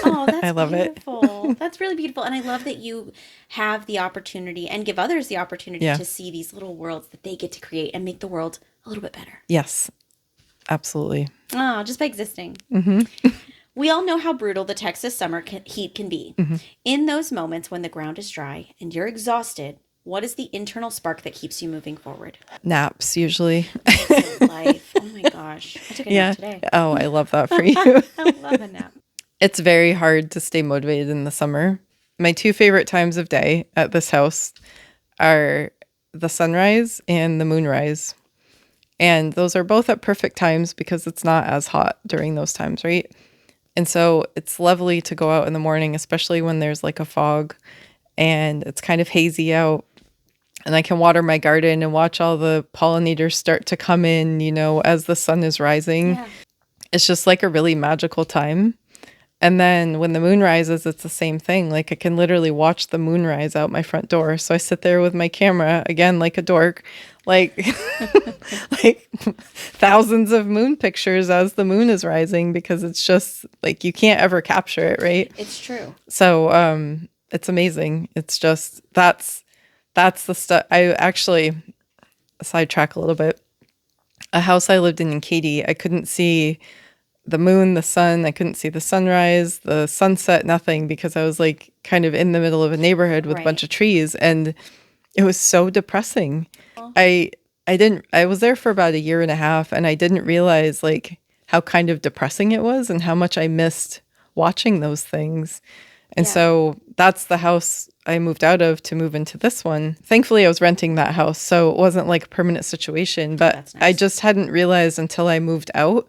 Oh, that's I love beautiful. That's really beautiful. And I love that you have the opportunity and give others the opportunity to see these little worlds that they get to create and make the world a little bit better. Yes, absolutely. Oh, just by existing. Mm-hmm. We all know how brutal the Texas summer heat can be. Mm-hmm. In those moments when the ground is dry and you're exhausted, what is the internal spark that keeps you moving forward? Naps, usually. Life. Oh my gosh. I took a nap today. Oh, I love that for you. I love a nap. It's very hard to stay motivated in the summer. My two favorite times of day at this house are the sunrise and the moonrise. And those are both at perfect times because it's not as hot during those times, right? And so it's lovely to go out in the morning, especially when there's like a fog and it's kind of hazy out. And I can water my garden and watch all the pollinators start to come in, you know, as the sun is rising. Yeah. It's just like a really magical time. And then when the moon rises, it's the same thing. Like I can literally watch the moon rise out my front door. So I sit there with my camera, again, like a dork, like like thousands of moon pictures as the moon is rising, because it's just like you can't ever capture it, right? It's true. So it's amazing. It's just that's the stuff. I actually sidetrack a little bit. A house I lived in Katy, I couldn't see the moon, the sun. I couldn't see the sunrise, the sunset, nothing, because I was like kind of in the middle of a neighborhood with a bunch of trees, and it was so depressing. I was there for about a year and a half, and I didn't realize like how kind of depressing it was and how much I missed watching those things. And so that's the house I moved out of to move into this one. Thankfully, I was renting that house, so it wasn't like a permanent situation, but nice. I just hadn't realized until I moved out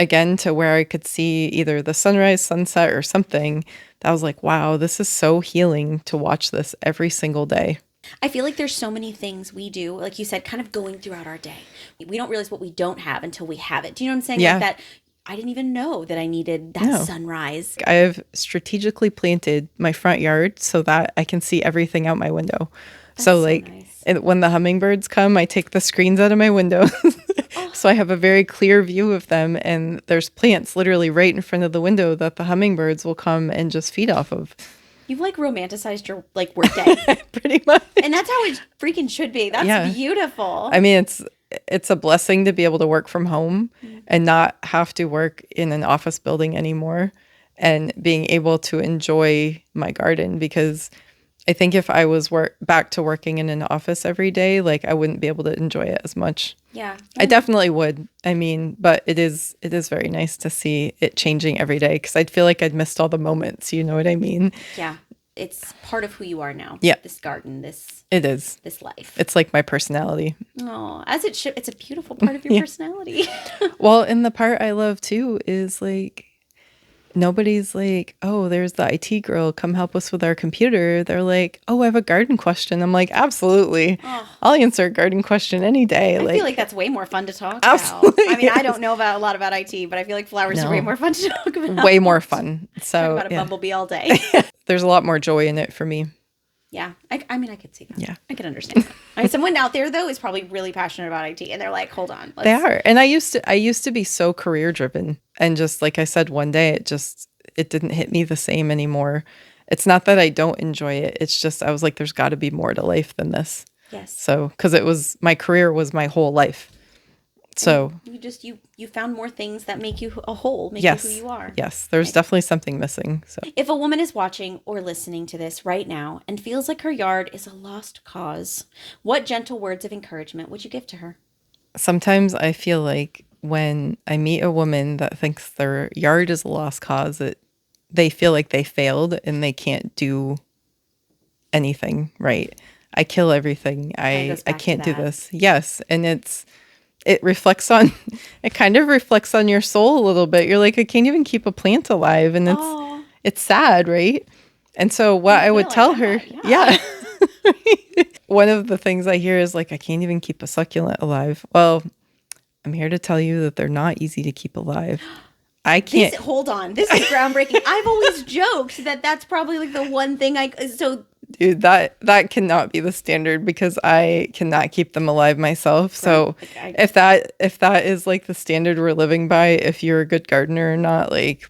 again to where I could see either the sunrise, sunset, or something. I was like, wow, this is so healing to watch this every single day. I feel like there's so many things we do, like you said, kind of going throughout our day. We don't realize what we don't have until we have it. Do you know what I'm saying? Yeah. Like that, I didn't even know that I needed that sunrise. I have strategically planted my front yard so that I can see everything out my window. That's so like nice. When the hummingbirds come, I take the screens out of my window. So I have a very clear view of them, and there's plants literally right in front of the window that the hummingbirds will come and just feed off of. You've like romanticized your like work day. Pretty much. And that's how it freaking should be. That's beautiful. I mean, it's a blessing to be able to work from home and not have to work in an office building anymore, and being able to enjoy my garden, because I think if I was back to working in an office every day, like I wouldn't be able to enjoy it as much. Yeah. I definitely would. I mean, but it is very nice to see it changing every day, because I'd feel like I'd missed all the moments. You know what I mean? Yeah. It's part of who you are now. Yeah. This garden, this life. It's like my personality. Oh, as it should. It's a beautiful part of your personality. Well, and the part I love too is like, nobody's like, oh, there's the IT girl, come help us with our computer. They're like, oh, I have a garden question. I'm like, absolutely. Oh. I'll answer a garden question any day. I feel like that's way more fun to talk absolutely, about. I mean, I don't know a lot about IT, but I feel like flowers are way more fun to talk about. Way more fun. So talk about a bumblebee all day. There's a lot more joy in it for me. Yeah. I mean, I could see that. Yeah. I could understand that. I mean, someone out there, though, is probably really passionate about IT, and they're like, hold on. They are. And I used to be so career driven. And just like I said, one day it didn't hit me the same anymore. It's not that I don't enjoy it. It's just, I was like, there's got to be more to life than this. Yes. So, because my career was my whole life. So you found more things that make you a whole, make yes, you who you are. Yes, there's definitely something missing. So if a woman is watching or listening to this right now and feels like her yard is a lost cause, what gentle words of encouragement would you give to her? Sometimes I feel like when I meet a woman that thinks their yard is a lost cause, they feel like they failed and they can't do anything right. I kill everything. I can't do this. Yes, and it kind of reflects on your soul a little bit. You're like, I can't even keep a plant alive, and it's sad, right? And so what I would tell her, one of the things I hear is like, I can't even keep a succulent alive. Well, I'm here to tell you that they're not easy to keep alive. I can't. Hold on. This is groundbreaking. I've always joked that that's probably like the one thing Dude, that cannot be the standard, because I cannot keep them alive myself. So if that is like the standard we're living by, if you're a good gardener or not, like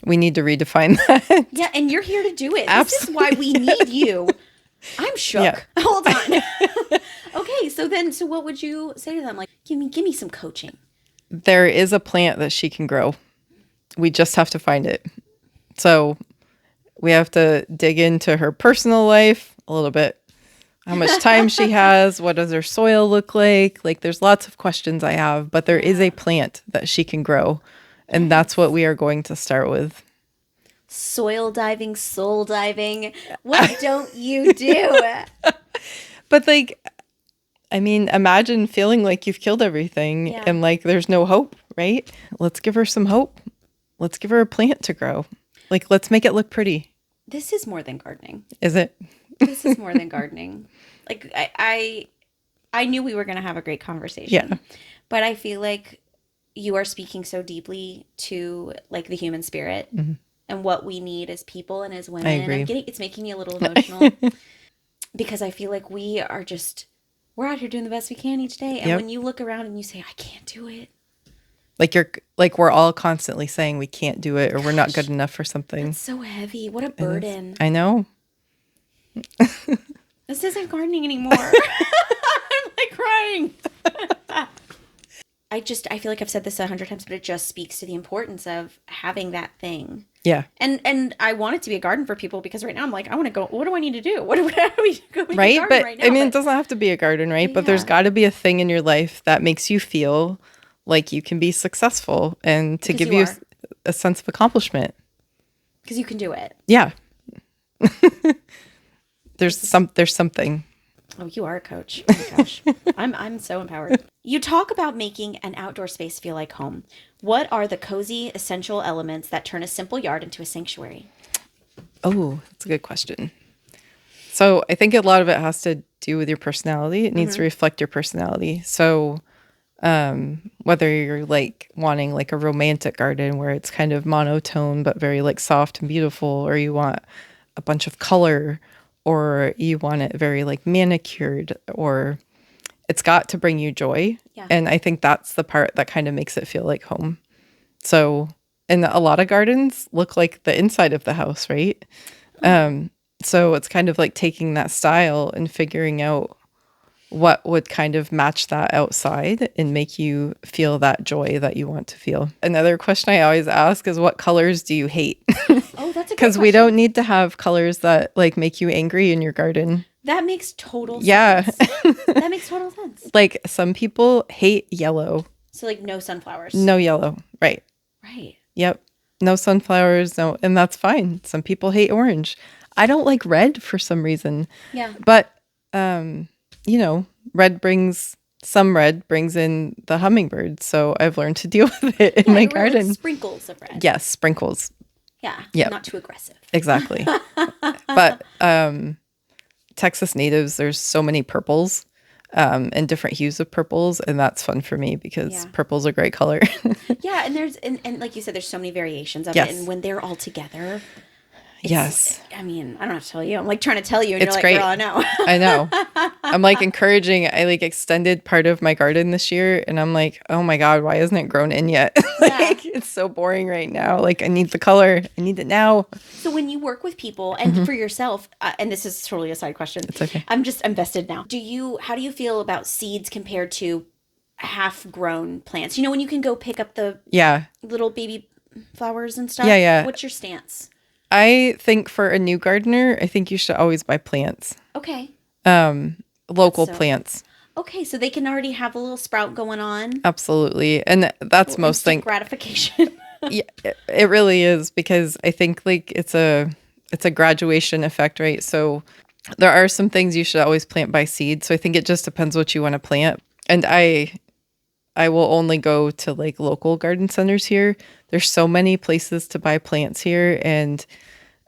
we need to redefine that. Yeah, and you're here to do it. Absolutely. This is why we need you. I'm shook. Yeah. Hold on. Okay, so what would you say to them? Like, give me some coaching. There is a plant that she can grow. We just have to find it. So we have to dig into her personal life a little bit. How much time she has, what does her soil look like? Like, there's lots of questions I have, but there is a plant that she can grow. And that's what we are going to start with. Soil diving, soul diving. What don't you do? But like, I mean, imagine feeling like you've killed everything and like there's no hope, right? Let's give her some hope. Let's give her a plant to grow. Like, let's make it look pretty. This is more than gardening. Is it? This is more than gardening. Like, I knew we were going to have a great conversation. Yeah. But I feel like you are speaking so deeply to like the human spirit and what we need as people and as women. I agree. And it's making me a little emotional because I feel like we're out here doing the best we can each day. And when you look around and you say, I can't do it. Like we're all constantly saying we can't do it or we're not good enough for something. It's so heavy. What a burden. I know. This isn't gardening anymore. I'm like crying. I feel like I've said this 100 times, but it just speaks to the importance of having that thing. Yeah. And I want it to be a garden for people because right now I'm like, I want to go, what do I need to do? How do we go make right? a garden But right now? I mean, it doesn't have to be a garden, right? But there's got to be a thing in your life that makes you feel like you can be successful and to give you a sense of accomplishment. Because you can do it. Yeah. There's something. Oh, you are a coach. Oh my gosh. I'm so empowered. You talk about making an outdoor space feel like home. What are the cozy, essential elements that turn a simple yard into a sanctuary? Oh, that's a good question. So I think a lot of it has to do with your personality. It needs to reflect your personality. So whether you're like wanting like a romantic garden where it's kind of monotone but very like soft and beautiful, or you want a bunch of color, or you want it very like manicured, or it's got to bring you joy. Yeah. And I think that's the part that kind of makes it feel like home. So, and a lot of gardens look like the inside of the house, right? So it's kind of like taking that style and figuring out what would kind of match that outside and make you feel that joy that you want to feel. Another question I always ask is, what colors do you hate? Oh, that's a good Because we question. don't need to have colors that like make you angry in your garden. That makes total Yeah. sense. That makes total sense. Like some people hate yellow. So like no sunflowers. No yellow. Right. Right. Yep. No sunflowers. No. And that's fine. Some people hate orange. I don't like red for some reason. Yeah. But, you know, red brings in the hummingbird. So I've learned to deal with it in my Like garden. sprinkles of red. Yes. Sprinkles. Yeah. Yep. Not too aggressive. Exactly. But Texas natives, there's so many purples and different hues of purples. And that's fun for me because purple's a great color. Yeah. And there's, and like you said, there's so many variations of Yes. it. And when they're all together, Yes. I mean, I don't have to tell you. I'm like trying to tell you, and It's you're like, great. girl, I know. I know. I'm like encouraging. I like extended part of my garden this year, and I'm like, oh my God, why isn't it grown in yet? Like, it's so boring right now. Like, I need the color. I need it now. So when you work with people and for yourself, and this is totally a side question. It's okay. I'm invested now. How do you feel about seeds compared to half grown plants? You know, when you can go pick up the little baby flowers and stuff. Yeah. What's your stance? I think for a new gardener, I think you should always buy plants. Okay. Local plants. Okay, so they can already have a little sprout going on. Absolutely. And that's most things. Gratification. Yeah, it really is, because I think like it's a graduation effect, right? So there are some things you should always plant by seed. So I think it just depends what you want to plant. And I will only go to like local garden centers here. There's so many places to buy plants here, and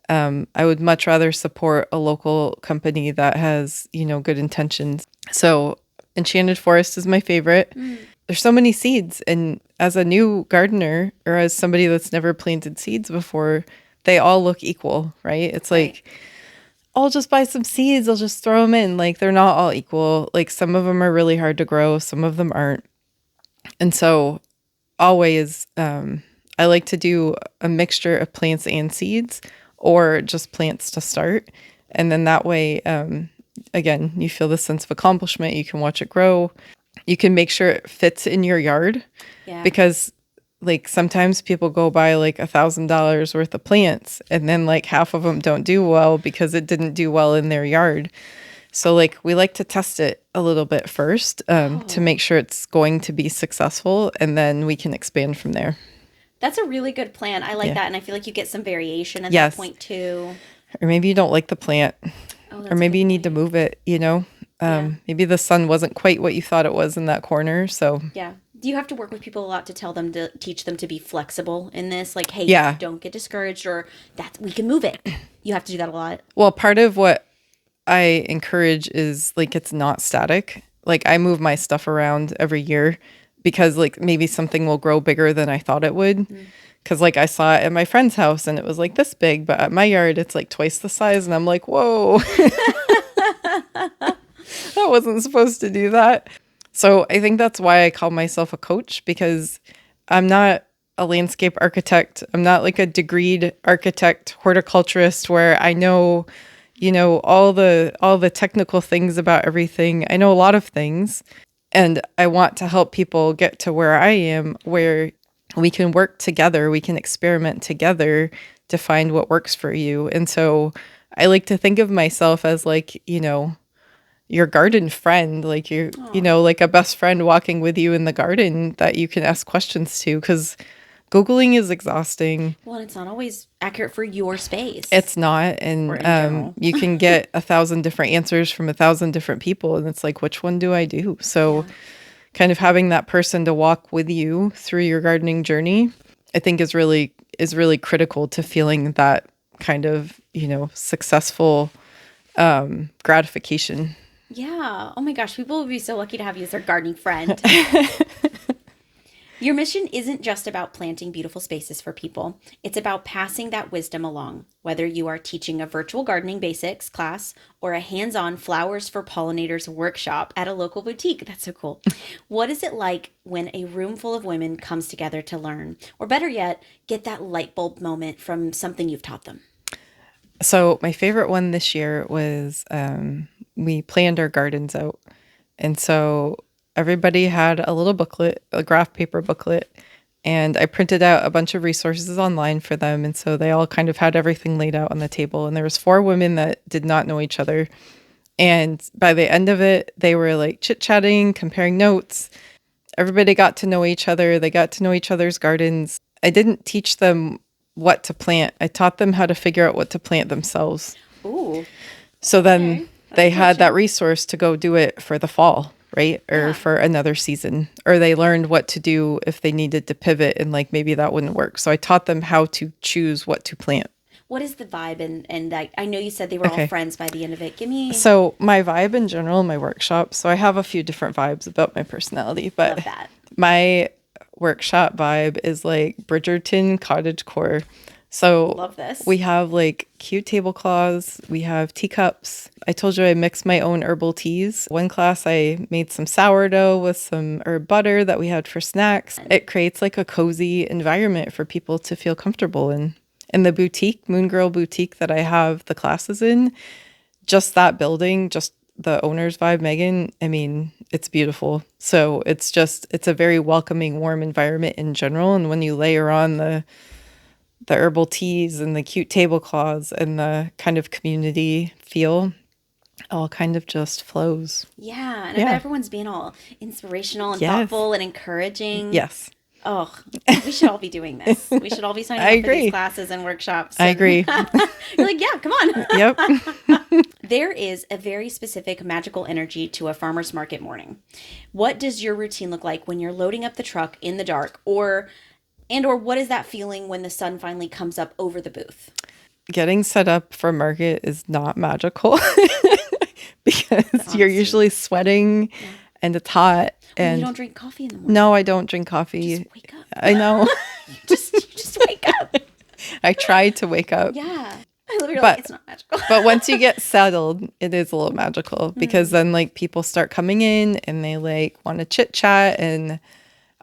I would much rather support a local company that has, you know, good intentions. So Enchanted Forest is my favorite. There's so many seeds, and as a new gardener or as somebody that's never planted seeds before, they all look equal, right? It's like, I'll just buy some seeds, I'll just throw them in. Like, they're not all equal. Like, some of them are really hard to grow, some of them aren't. And so always, I like to do a mixture of plants and seeds, or just plants to start. And then that way, again, you feel the sense of accomplishment. You can watch it grow. You can make sure it fits in your yard. Yeah. Because like sometimes people go buy like $1,000 worth of plants, and then like half of them don't do well because it didn't do well in their yard. So like we like to test it a little bit first to make sure it's going to be successful, and then we can expand from there. That's a really good plan. I like that. And I feel like you get some variation at that point too. Or maybe you don't like the plant, or maybe you need to move it, you know? Maybe the sun wasn't quite what you thought it was in that corner. So yeah. Do you have to work with people a lot to teach them to be flexible in this? Like, hey, don't get discouraged, or that we can move it. You have to do that a lot. Well, part of what I encourage is like, it's not static. Like, I move my stuff around every year because like maybe something will grow bigger than I thought it would. Because like I saw it at my friend's house and it was like this big, but at my yard it's like twice the size, and I'm like, whoa. That wasn't supposed to do that. So I think that's why I call myself a coach, because I'm not a landscape architect. I'm not like a degreed architect, horticulturist where I know, you know, all the technical things about everything. I know a lot of things, and I want to help people get to where I am, where we can work together, we can experiment together to find what works for you. And so I like to think of myself as like, you know, your garden friend, like you know, like a best friend walking with you in the garden that you can ask questions to, because Googling is exhausting. Well, and it's not always accurate for your space. It's not. And you can get 1,000 different answers from 1,000 different people. And it's like, which one do I do? So kind of having that person to walk with you through your gardening journey, I think is really critical to feeling that kind of, you know, successful gratification. Yeah. Oh my gosh, people would be so lucky to have you as their gardening friend. Your mission isn't just about planting beautiful spaces for people. It's about passing that wisdom along, whether you are teaching a virtual gardening basics class or a hands-on flowers for pollinators workshop at a local boutique. That's so cool. What is it like when a room full of women comes together to learn, or better yet, get that light bulb moment from something you've taught them? So my favorite one this year was we planned our gardens out. And so everybody had a little booklet, a graph paper booklet, and I printed out a bunch of resources online for them. And so they all kind of had everything laid out on the table. And there was 4 women that did not know each other. And by the end of it, they were like chit-chatting, comparing notes. Everybody got to know each other. They got to know each other's gardens. I didn't teach them what to plant. I taught them how to figure out what to plant themselves. Ooh. So then Okay. they had that resource to go do it for the fall, right? Or for another season. Or they learned what to do if they needed to pivot and like maybe that wouldn't work. So I taught them how to choose what to plant. What is the vibe? And I know you said they were all friends by the end of it. Give me... So my vibe in general in my workshop, so I have a few different vibes about my personality, but Love that. my workshop vibe is like Bridgerton cottagecore. So Love this. we have like cute tablecloths, we have teacups. I told you I mix my own herbal teas. One class I made some sourdough with some herb butter that we had for snacks. It creates like a cozy environment for people to feel comfortable in. In the boutique, Moon Girl Boutique that I have the classes in, just that building, just the owner's vibe, Megan, I mean, it's beautiful. So it's a very welcoming, warm environment in general. And when you layer on the herbal teas and the cute tablecloths and the kind of community feel, all kind of just flows. Yeah. And I bet everyone's being all inspirational and thoughtful and encouraging. Yes. Oh, we should all be doing this. We should all be signing up for these classes and workshops. I agree. You're like, yeah, come on. Yep. There is a very specific magical energy to a farmer's market morning. What does your routine look like when you're loading up the truck in the dark, or what is that feeling when the sun finally comes up over the booth? Getting set up for market is not magical because you're usually sweating and it's hot. And you don't drink coffee in the morning. No, I don't drink coffee. Just wake up. I know. you just wake up. I tried to wake up. Yeah. I literally like, it's not magical. But once you get settled, it is a little magical because then like people start coming in and they like want to chit chat. And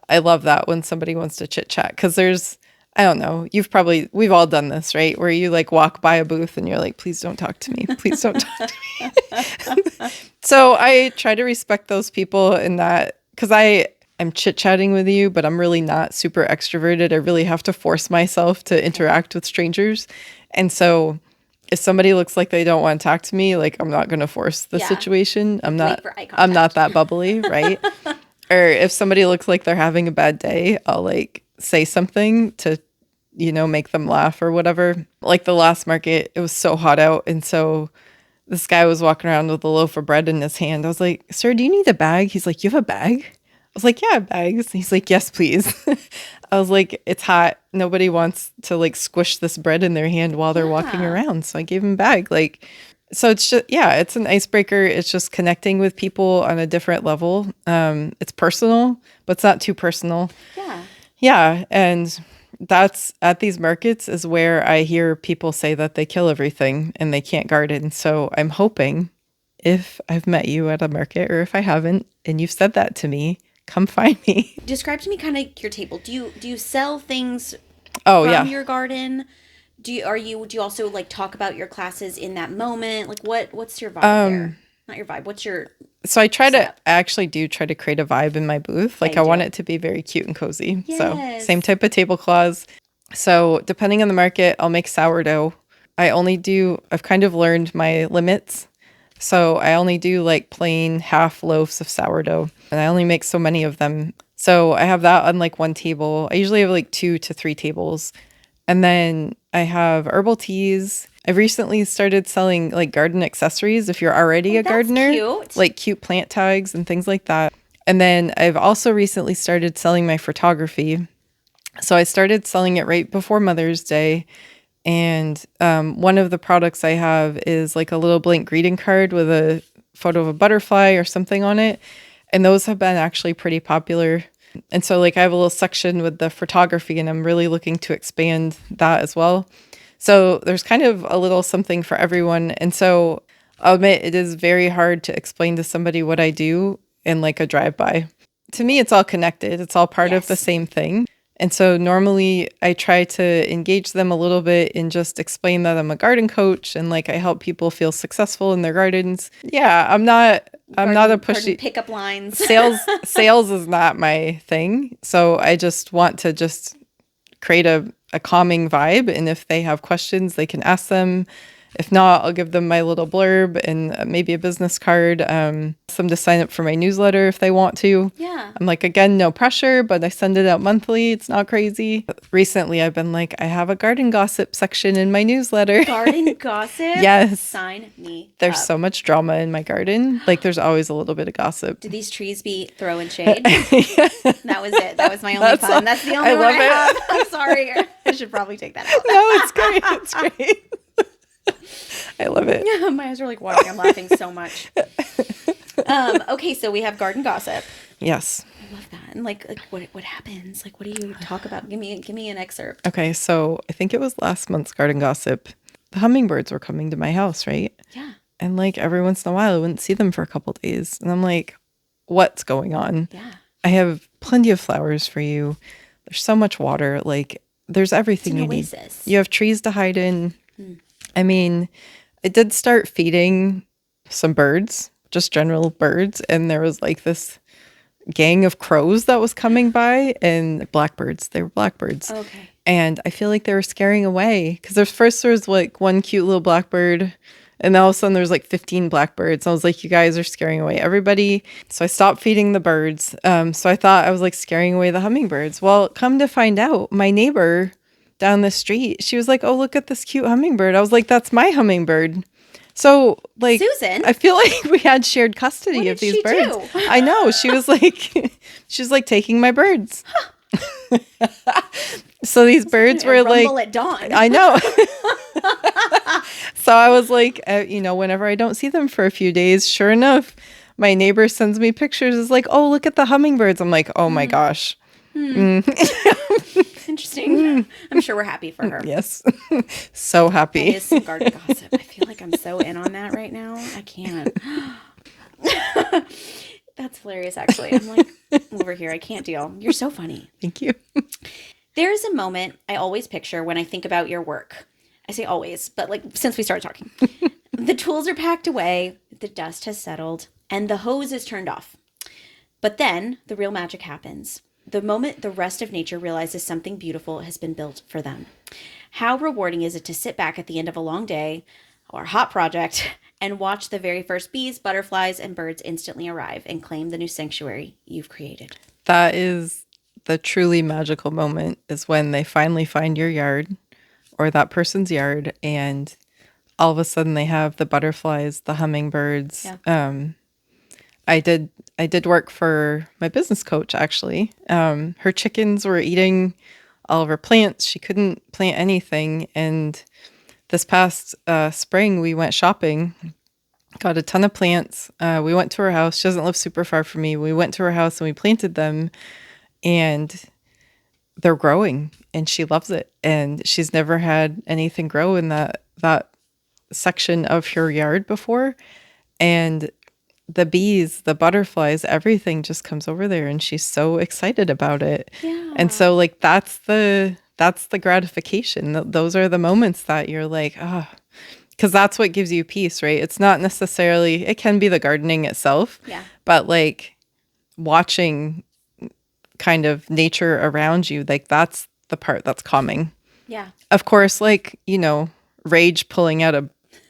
I love that when somebody wants to chit chat because I don't know, we've all done this, right? Where you like walk by a booth and you're like, please don't talk to me. Please don't talk to me. So I try to respect those people in that because I'm chit-chatting with you, but I'm really not super extroverted. I really have to force myself to interact with strangers. And so if somebody looks like they don't want to talk to me, like I'm not going to force the situation. I'm not that bubbly, right? Or if somebody looks like they're having a bad day, I'll like say something to, make them laugh or whatever. Like the last market, it was so hot out. And so this guy was walking around with a loaf of bread in his hand. I was like, sir, do you need a bag? He's like, you have a bag? I was like, yeah, bags. He's like, yes, please. I was like, it's hot. Nobody wants to like squish this bread in their hand while they're walking around. So I gave him a bag. So it's just, it's an icebreaker. It's just connecting with people on a different level. It's personal, but it's not too personal. Yeah. Yeah. And that's at these markets is where I hear people say that they kill everything and they can't garden. So I'm hoping if I've met you at a market or if I haven't, and you've said that to me, come find me. Describe to me kind of your table. Do you sell things from your garden? Do you also like talk about your classes in that moment? Like what's your vibe there? Not your vibe. What's your So I actually do try to create a vibe in my booth. Like I want it to be very cute and cozy. Yes. So same type of tablecloths. So depending on the market, I'll make sourdough. I've kind of learned my limits. So I only do like plain half loaves of sourdough and I only make so many of them. So I have that on like one table. I usually have like 2 to 3 tables. And then I have herbal teas. I've recently started selling like garden accessories if you're already a gardener. Cute. Like cute plant tags and things like that. And then I've also recently started selling my photography. So I started selling it right before Mother's Day. And one of the products I have is like a little blank greeting card with a photo of a butterfly or something on it. And those have been actually pretty popular. And so like I have a little section with the photography and I'm really looking to expand that as well. So there's kind of a little something for everyone. And so I'll admit it is very hard to explain to somebody what I do in like a drive-by. To me, it's all connected. It's all part of the same thing. And so normally I try to engage them a little bit and just explain that I'm a garden coach and like I help people feel successful in their gardens. Yeah, I'm not I'm not a garden pushy pickup lines. Sales is not my thing. So I just want to just create a calming vibe. And if they have questions, they can ask them. If not, I'll give them my little blurb and maybe a business card. Some to sign up for my newsletter if they want to. Yeah. I'm like, again, no pressure, but I send it out monthly. It's not crazy. Recently, I've been like, I have a garden gossip section in my newsletter. Garden gossip? Yes. Sign me There's up. so much drama in my garden. Like, there's always a little bit of gossip. Do these trees be throwing shade? That was it. That was my only pun. That's the only I one love I it. have. I'm sorry. I should probably take that out. No, it's great. It's great. I love it. Yeah, my eyes are like watering. I'm laughing so much. Okay, so we have garden gossip. Yes. I love that. And like what happens? Like, what do you talk about? Give me an excerpt. Okay, so I think it was last month's garden gossip. The hummingbirds were coming to my house, right? Yeah. And like every once in a while, I wouldn't see them for a couple days. And I'm like, what's going on? Yeah. I have plenty of flowers for you. There's so much water. Like, there's everything you need. You have trees to hide in. I mean, I did start feeding some birds, just general birds. And there was like this gang of crows that was coming by and blackbirds. They were blackbirds. Okay. And I feel like they were scaring away because there was like one cute little blackbird. And then all of a sudden there's like 15 blackbirds. I was like, you guys are scaring away everybody. So I stopped feeding the birds. So I thought I was like scaring away the hummingbirds. Well, come to find out, my neighbor down the street, she was like, oh, look at this cute hummingbird. I was like, that's my hummingbird. So like, Susan, I feel like we had shared custody of these birds. Do? I know. She was like taking my birds. So these birds were like, at dawn. I know. So I was like, whenever I don't see them for a few days, sure enough, my neighbor sends me pictures. It's like, oh, look at the hummingbirds. I'm like, oh my gosh. Interesting. I'm sure we're happy for her. Yes. So happy. That is some garden gossip. I feel like I'm so in on that right now. I can't. That's hilarious, actually. I'm like, over here. I can't deal. You're so funny. Thank you. There is a moment I always picture when I think about your work. I say always, but like since we started talking. The tools are packed away, the dust has settled, and the hose is turned off. But then the real magic happens. The moment the rest of nature realizes something beautiful has been built for them. How rewarding is it to sit back at the end of a long day or hot project and watch the very first bees, butterflies, and birds instantly arrive and claim the new sanctuary you've created? That is the truly magical moment, is when they finally find your yard or that person's yard, and all of a sudden they have the butterflies, the hummingbirds. Yeah. I did work for my business coach, actually. Her chickens were eating all of her plants. She couldn't plant anything. And this past spring, we went shopping, got a ton of plants. We went to her house. She doesn't live super far from me. We went to her house and we planted them, and they're growing, and she loves it. And she's never had anything grow in that section of her yard before. And the bees, the butterflies, everything just comes over there, and she's so excited about it. Yeah. And so like that's the gratification. Those are the moments that you're like, because that's what gives you peace, right? It's not necessarily, it can be the gardening itself, but like watching kind of nature around you, like that's the part that's calming. Yeah. Of course, like, rage pulling out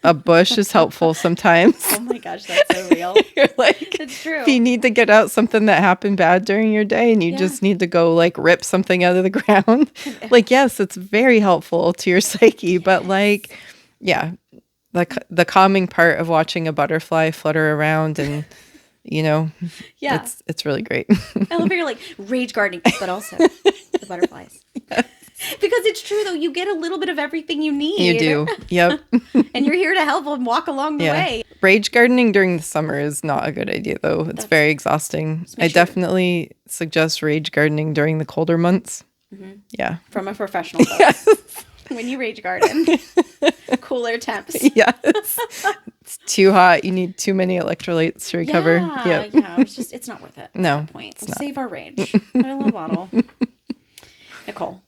a bush is helpful sometimes. Oh my gosh, that's so real. You're like, It's true. if you need to get out something that happened bad during your day and you just need to go like rip something out of the ground, like, yes, it's very helpful to your psyche, but like, yeah, the calming part of watching a butterfly flutter around and, it's really great. I love how you're like rage gardening, but also the butterflies. Because it's true, though. You get a little bit of everything you need. You do. Yep. And you're here to help and walk along the way. Rage gardening during the summer is not a good idea, though. It's very exhausting. I definitely suggest rage gardening during the colder months. Mm-hmm. Yeah. From a professional place. Yes. When you rage garden. Cooler temps. Yes. It's too hot. You need too many electrolytes to recover. Yeah. It's not worth it. No. At that point. Save our rage. Put in a little bottle. Nicole,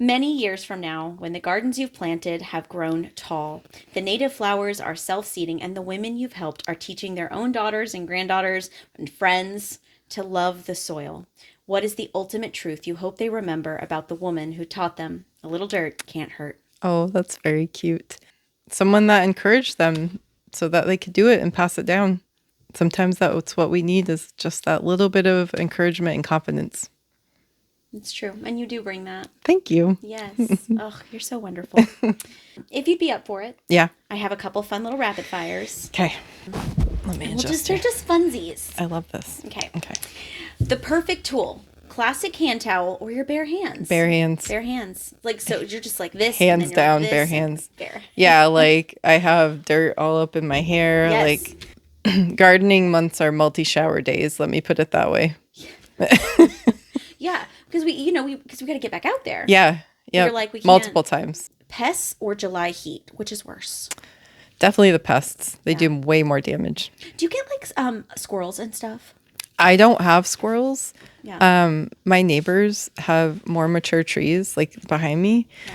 Many years from now, when the gardens you've planted have grown tall, the native flowers are self-seeding, and the women you've helped are teaching their own daughters and granddaughters and friends to love the soil. What is the ultimate truth you hope they remember about the woman who taught them a little dirt can't hurt? Oh, that's very cute. Someone that encouraged them so that they could do it and pass it down. Sometimes that's what we need, is just that little bit of encouragement and confidence. It's true. And you do bring that. Thank you. Yes. Oh, you're so wonderful. If you'd be up for it. Yeah. I have a couple fun little rapid fires. Okay. Let me adjust. They're just funsies. I love this. Okay. Okay. The perfect tool. Classic hand towel or your bare hands. Bare hands. Bare hands. Like, so you're just like this. Hands and then you're down, like bare this hands. Bare. Yeah, like I have dirt all up in my hair. Yes. Like gardening months are multi-shower days. Let me put it that way. Yeah. Because we got to get back out there. Yeah. Yeah. You're like, we can't. Multiple times. Pests or July heat, which is worse? Definitely the pests. They do way more damage. Do you get like squirrels and stuff? I don't have squirrels. Yeah. My neighbors have more mature trees like behind me. Yeah.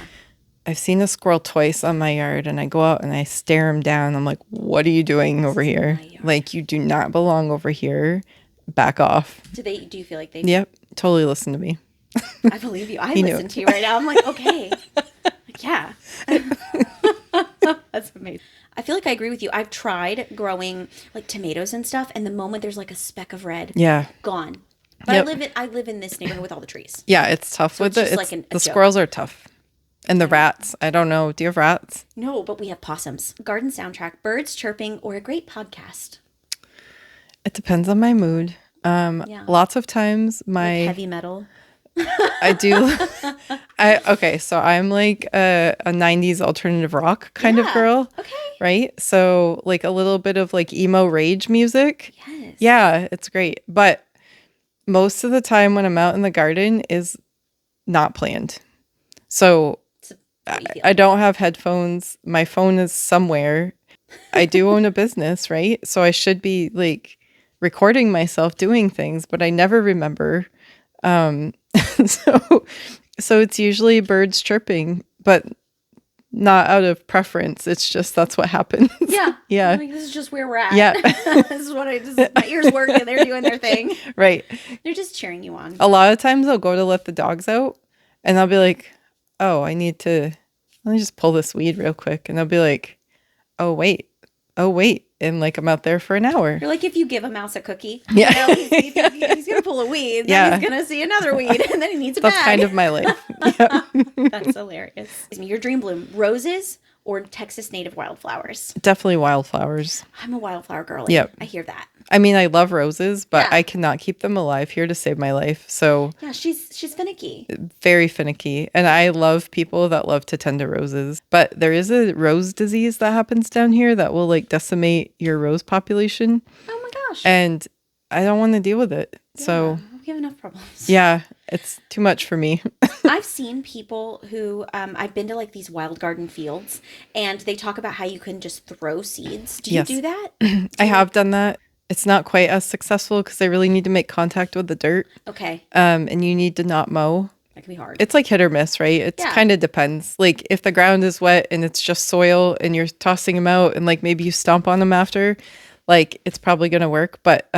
I've seen a squirrel twice on my yard, and I go out and I stare him down. I'm like, what are you doing over here? Like, you do not belong over here. Back off. Do you feel like they? Yep. Totally listen to me. I believe you. I listen to you right now. I'm like, okay. Like, yeah. That's amazing. I feel like I agree with you. I've tried growing like tomatoes and stuff, and the moment there's like a speck of red, Yeah. gone. But Yep. I live in this neighborhood with all the trees. Yeah, it's tough with it's it. just like The a joke. squirrels are tough. And the rats. I don't know. Do you have rats? No, but we have possums. Garden soundtrack, birds chirping, or a great podcast. It depends on my mood. Lots of times Like heavy metal. I do. Okay, so I'm like a 90s alternative rock kind of Yeah, girl. okay. Right? So like a little bit of like emo rage music. Yes. Yeah, it's great. But most of the time when I'm out in the garden is not planned. So How do you feel? I don't have headphones. My phone is somewhere. I do own a business, right? So I should be like recording myself doing things, but I never remember. So it's usually birds chirping, but not out of preference. It's just that's what happens. Yeah. Yeah. Like, this is just where we're at. Yeah. This is what my ears work and they're doing their thing. Right. They're just cheering you on. A lot of times I'll go to let the dogs out and I'll be like, oh, let me just pull this weed real quick. And they'll be like, oh, wait. And like, I'm out there for an hour. You're like, if you give a mouse a cookie, Yeah. he's going to pull a weed, Yeah. then he's going to see another weed, and then he needs a That's bag. kind of my life. Yeah. That's hilarious. Your dream bloom, roses or Texas native wildflowers? Definitely wildflowers. I'm a wildflower girl. Yep. I hear that. I mean, I love roses, but Yeah. I cannot keep them alive here to save my life. So Yeah, she's finicky. very finicky. And I love people that love to tend to roses. But there is a rose disease that happens down here that will like decimate your rose population. Oh my gosh. And I don't want to deal with it. So we have enough problems. yeah, it's too much for me. I've seen people who I've been to like these wild garden fields, and they talk about how you can just throw seeds. Do you Yes. do that? I have done that. It's not quite as successful because I really need to make contact with the dirt. Okay, And you need to not mow. that can be hard. It's like hit or miss, right? It's Yeah. kind of depends. Like if the ground is wet and it's just soil and you're tossing them out and like maybe you stomp on them after, like it's probably going to work. But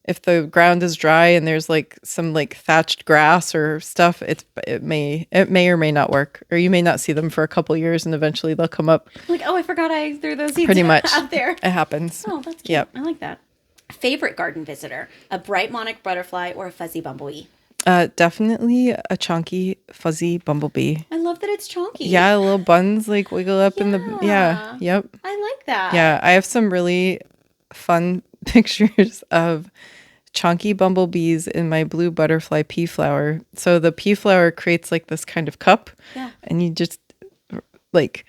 if the ground is dry and there's like some like thatched grass or stuff, it may or may not work, or you may not see them for a couple years and eventually they'll come up. Like, oh, I forgot I threw those seeds Pretty much. out there. It happens. Oh, that's cute. Yep. I like that. Favorite garden visitor, a bright monarch butterfly or a fuzzy bumblebee? Definitely a chunky fuzzy bumblebee. I love that it's chunky. Yeah, little buns like wiggle up in the yep. I like that. Yeah, I have some really fun pictures of chunky bumblebees in my blue butterfly pea flower. So the pea flower creates like this kind of cup. Yeah. And you just like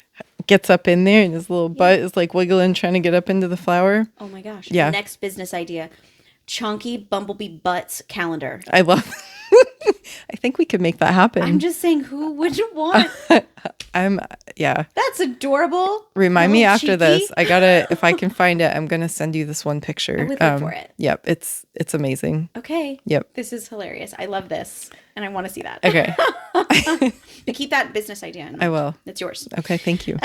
gets up in there and his little butt is like wiggling trying to get up into the flower. Oh my gosh. Yeah. Next business idea. Chunky bumblebee butts calendar. I love I think we could make that happen. I'm just saying, who would you want? Yeah. That's adorable. Remind me Little after cheeky. this. I gotta, if I can find it, I'm gonna send you this one picture. I would look for it. Yep, it's amazing. Okay. Yep. This is hilarious. I love this. And I want to see that. Okay. But keep that business idea in mind. I will. It's yours. Okay, thank you.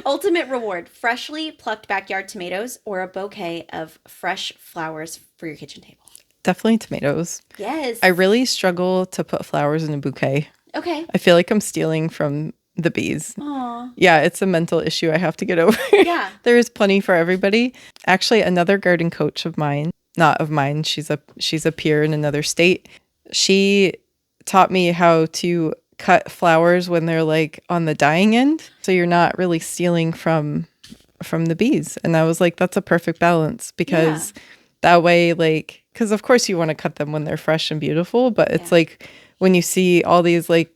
Ultimate reward, freshly plucked backyard tomatoes or a bouquet of fresh flowers for your kitchen table. Definitely tomatoes. Yes. I really struggle to put flowers in a bouquet. Okay. I feel like I'm stealing from the bees. Aw. Yeah, it's a mental issue I have to get over. Yeah. There is plenty for everybody. Actually, another garden coach of mine, not of mine, she's a peer in another state. She taught me how to cut flowers when they're like on the dying end, so you're not really stealing from the bees. And I was like, that's a perfect balance, because that way, like, because of course you want to cut them when they're fresh and beautiful, but it's like when you see all these like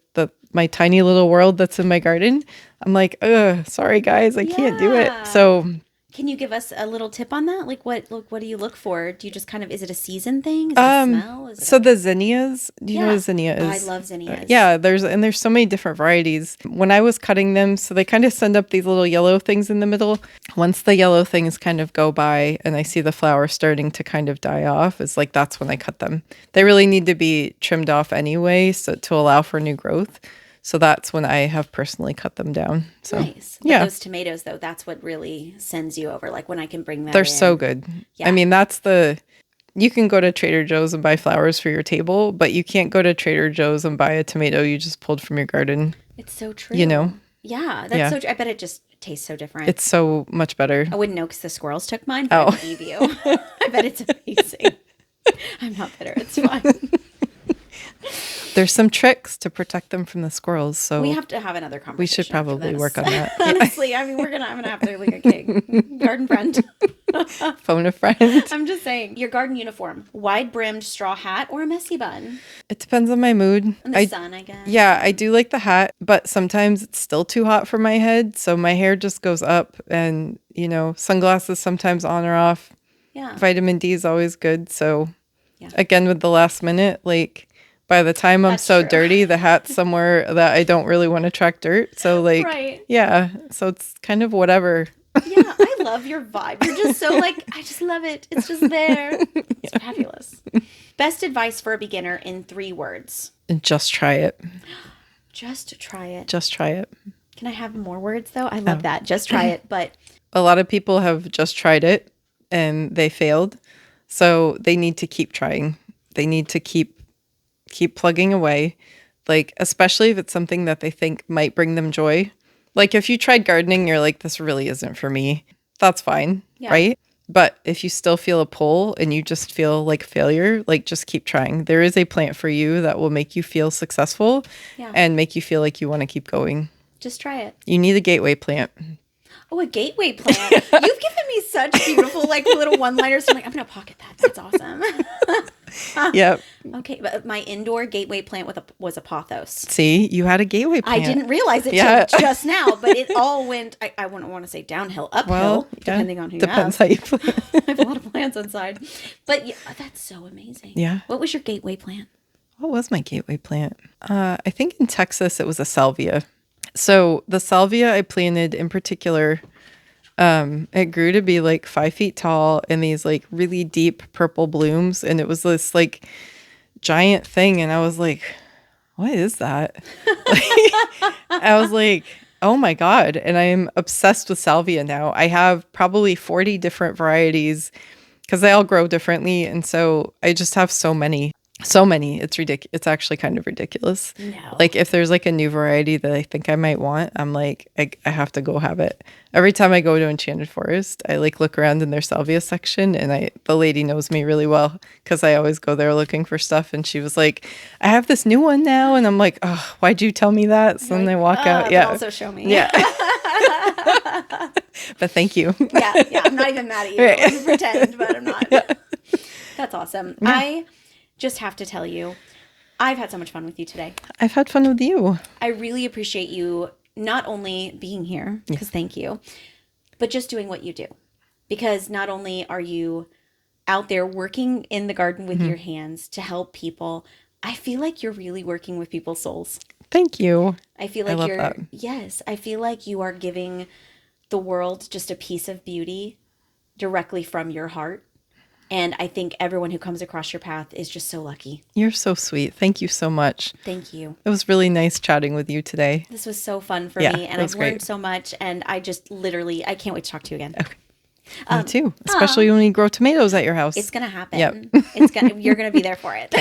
my tiny little world that's in my garden, I'm like, sorry guys, I can't do it. So can you give us a little tip on that? Like what do you look for? Do you just kind of, is it a season thing? Is it a smell? Is it so the zinnias, do you know what zinnia is? Oh, I love zinnias. Yeah, there's so many different varieties. When I was cutting them, so they kind of send up these little yellow things in the middle. Once the yellow things kind of go by and I see the flower starting to kind of die off, it's like that's when I cut them. They really need to be trimmed off anyway, so to allow for new growth. So that's when I have personally cut them down. So nice. But those tomatoes, though, that's what really sends you over. Like when I can bring that they're in. so good. Yeah. I mean, you can go to Trader Joe's and buy flowers for your table, but you can't go to Trader Joe's and buy a tomato you just pulled from your garden. It's so true. You know? Yeah, that's so true. I bet it just tastes so different. It's so much better. I wouldn't know because the squirrels took mine, but I believe you. I bet it's amazing. I'm not bitter. It's fine. There's some tricks to protect them from the squirrels, so we have to have another conversation. We should probably work on that. Honestly, I mean, I'm gonna have to like a king garden friend. Phone a friend. I'm just saying, your garden uniform: wide brimmed straw hat or a messy bun. It depends on my mood. And the sun, I guess. Yeah, I do like the hat, but sometimes it's still too hot for my head, so my hair just goes up, and sunglasses sometimes on or off. Yeah. Vitamin D is always good. So again, with the last minute, like. By the time I'm dirty, the hat's somewhere that I don't really want to track dirt. So so it's kind of whatever. Yeah, I love your vibe. You're just so like, I just love it. It's just there. It's fabulous. Best advice for a beginner in 3 words. And just try it. Just try it. Just try it. Can I have more words though? I love that. Just try it. But a lot of people have just tried it and they failed. So they need to keep trying. They need to keep plugging away, like especially if it's something that they think might bring them joy. Like if you tried gardening, you're like, this really isn't for me. That's fine, right? But if you still feel a pull and you just feel like failure, like just keep trying. There is a plant for you that will make you feel successful and make you feel like you want to keep going. Just try it. You need a gateway plant. Oh, a gateway plant. You've given me such beautiful like little one-liners. I'm like, I'm going to pocket that. That's awesome. Yep. Okay, but my indoor gateway plant was a pothos. See, you had a gateway plant. I didn't realize it till just now, but it all went, I wouldn't want to say downhill, uphill, depending on who depends how you plant. I have a lot of plants inside. But yeah, that's so amazing. Yeah. What was your gateway plant? What was my gateway plant? I think in Texas it was a salvia. So the salvia I planted in particular, it grew to be like 5 feet tall and these like really deep purple blooms. And it was this like giant thing. And I was like, what is that? I was like, oh my God. And I'm obsessed with salvia now. I have probably 40 different varieties because they all grow differently. And so I just have so many. It's ridiculous. It's actually kind of ridiculous. No. Like if there's like a new variety that I think I might want, I'm like, I have to go have it. Every time I go to Enchanted Forest, I like look around in their salvia section, and the lady knows me really well because I always go there looking for stuff. And she was like, I have this new one now. And I'm like, oh, why'd you tell me that? So then I walk out. Yeah. Also show me. Yeah. But thank you. Yeah. I'm not even mad at you. Right. I pretend, but I'm not. Yeah. That's awesome. Yeah. I just have to tell you, I've had so much fun with you today. I've had fun with you. I really appreciate you not only being here, because thank you, but just doing what you do. Because not only are you out there working in the garden with your hands to help people, I feel like you're really working with people's souls. Thank you. I feel I like love you're, that. yes, I feel like you are giving the world just a piece of beauty directly from your heart. And I think everyone who comes across your path is just so lucky. You're so sweet. Thank you so much. Thank you. It was really nice chatting with you today. This was so fun for Yeah, me, and it I've was learned great. so much, and I just literally, I can't wait to talk to you again. Me too, especially when we grow tomatoes at your house. It's gonna happen. Yep. You're gonna be there for it.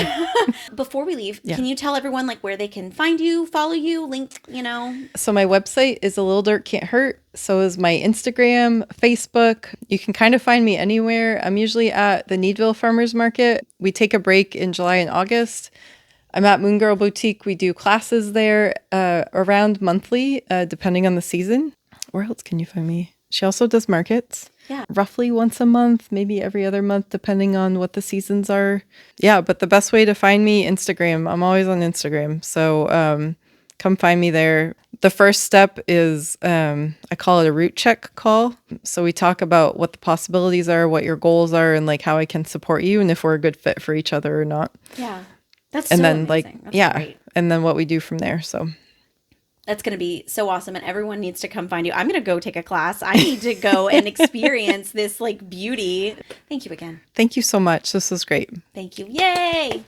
Before we leave, Yeah. can you tell everyone like where they can find you, follow you, link, So my website is A Little Dirt Can't Hurt. So is my Instagram, Facebook. You can kind of find me anywhere. I'm usually at the Needville Farmers Market. We take a break in July and August. I'm at Moon Girl Boutique. We do classes there around monthly, depending on the season. Where else can you find me? She also does markets. Yeah. Roughly once a month, maybe every other month, depending on what the seasons are. Yeah, but the best way to find me, Instagram. I'm always on Instagram. So come find me there. The first step is I call it a root check call. So we talk about what the possibilities are, what your goals are, and like how I can support you and if we're a good fit for each other or not. Yeah. That's And so then amazing. That's yeah, great. and then what we do from there. So That's going to be so awesome, and everyone needs to come find you. I'm going to go take a class. I need to go and experience this like beauty. Thank you again. thank you so much. This was great. Thank you. Yay!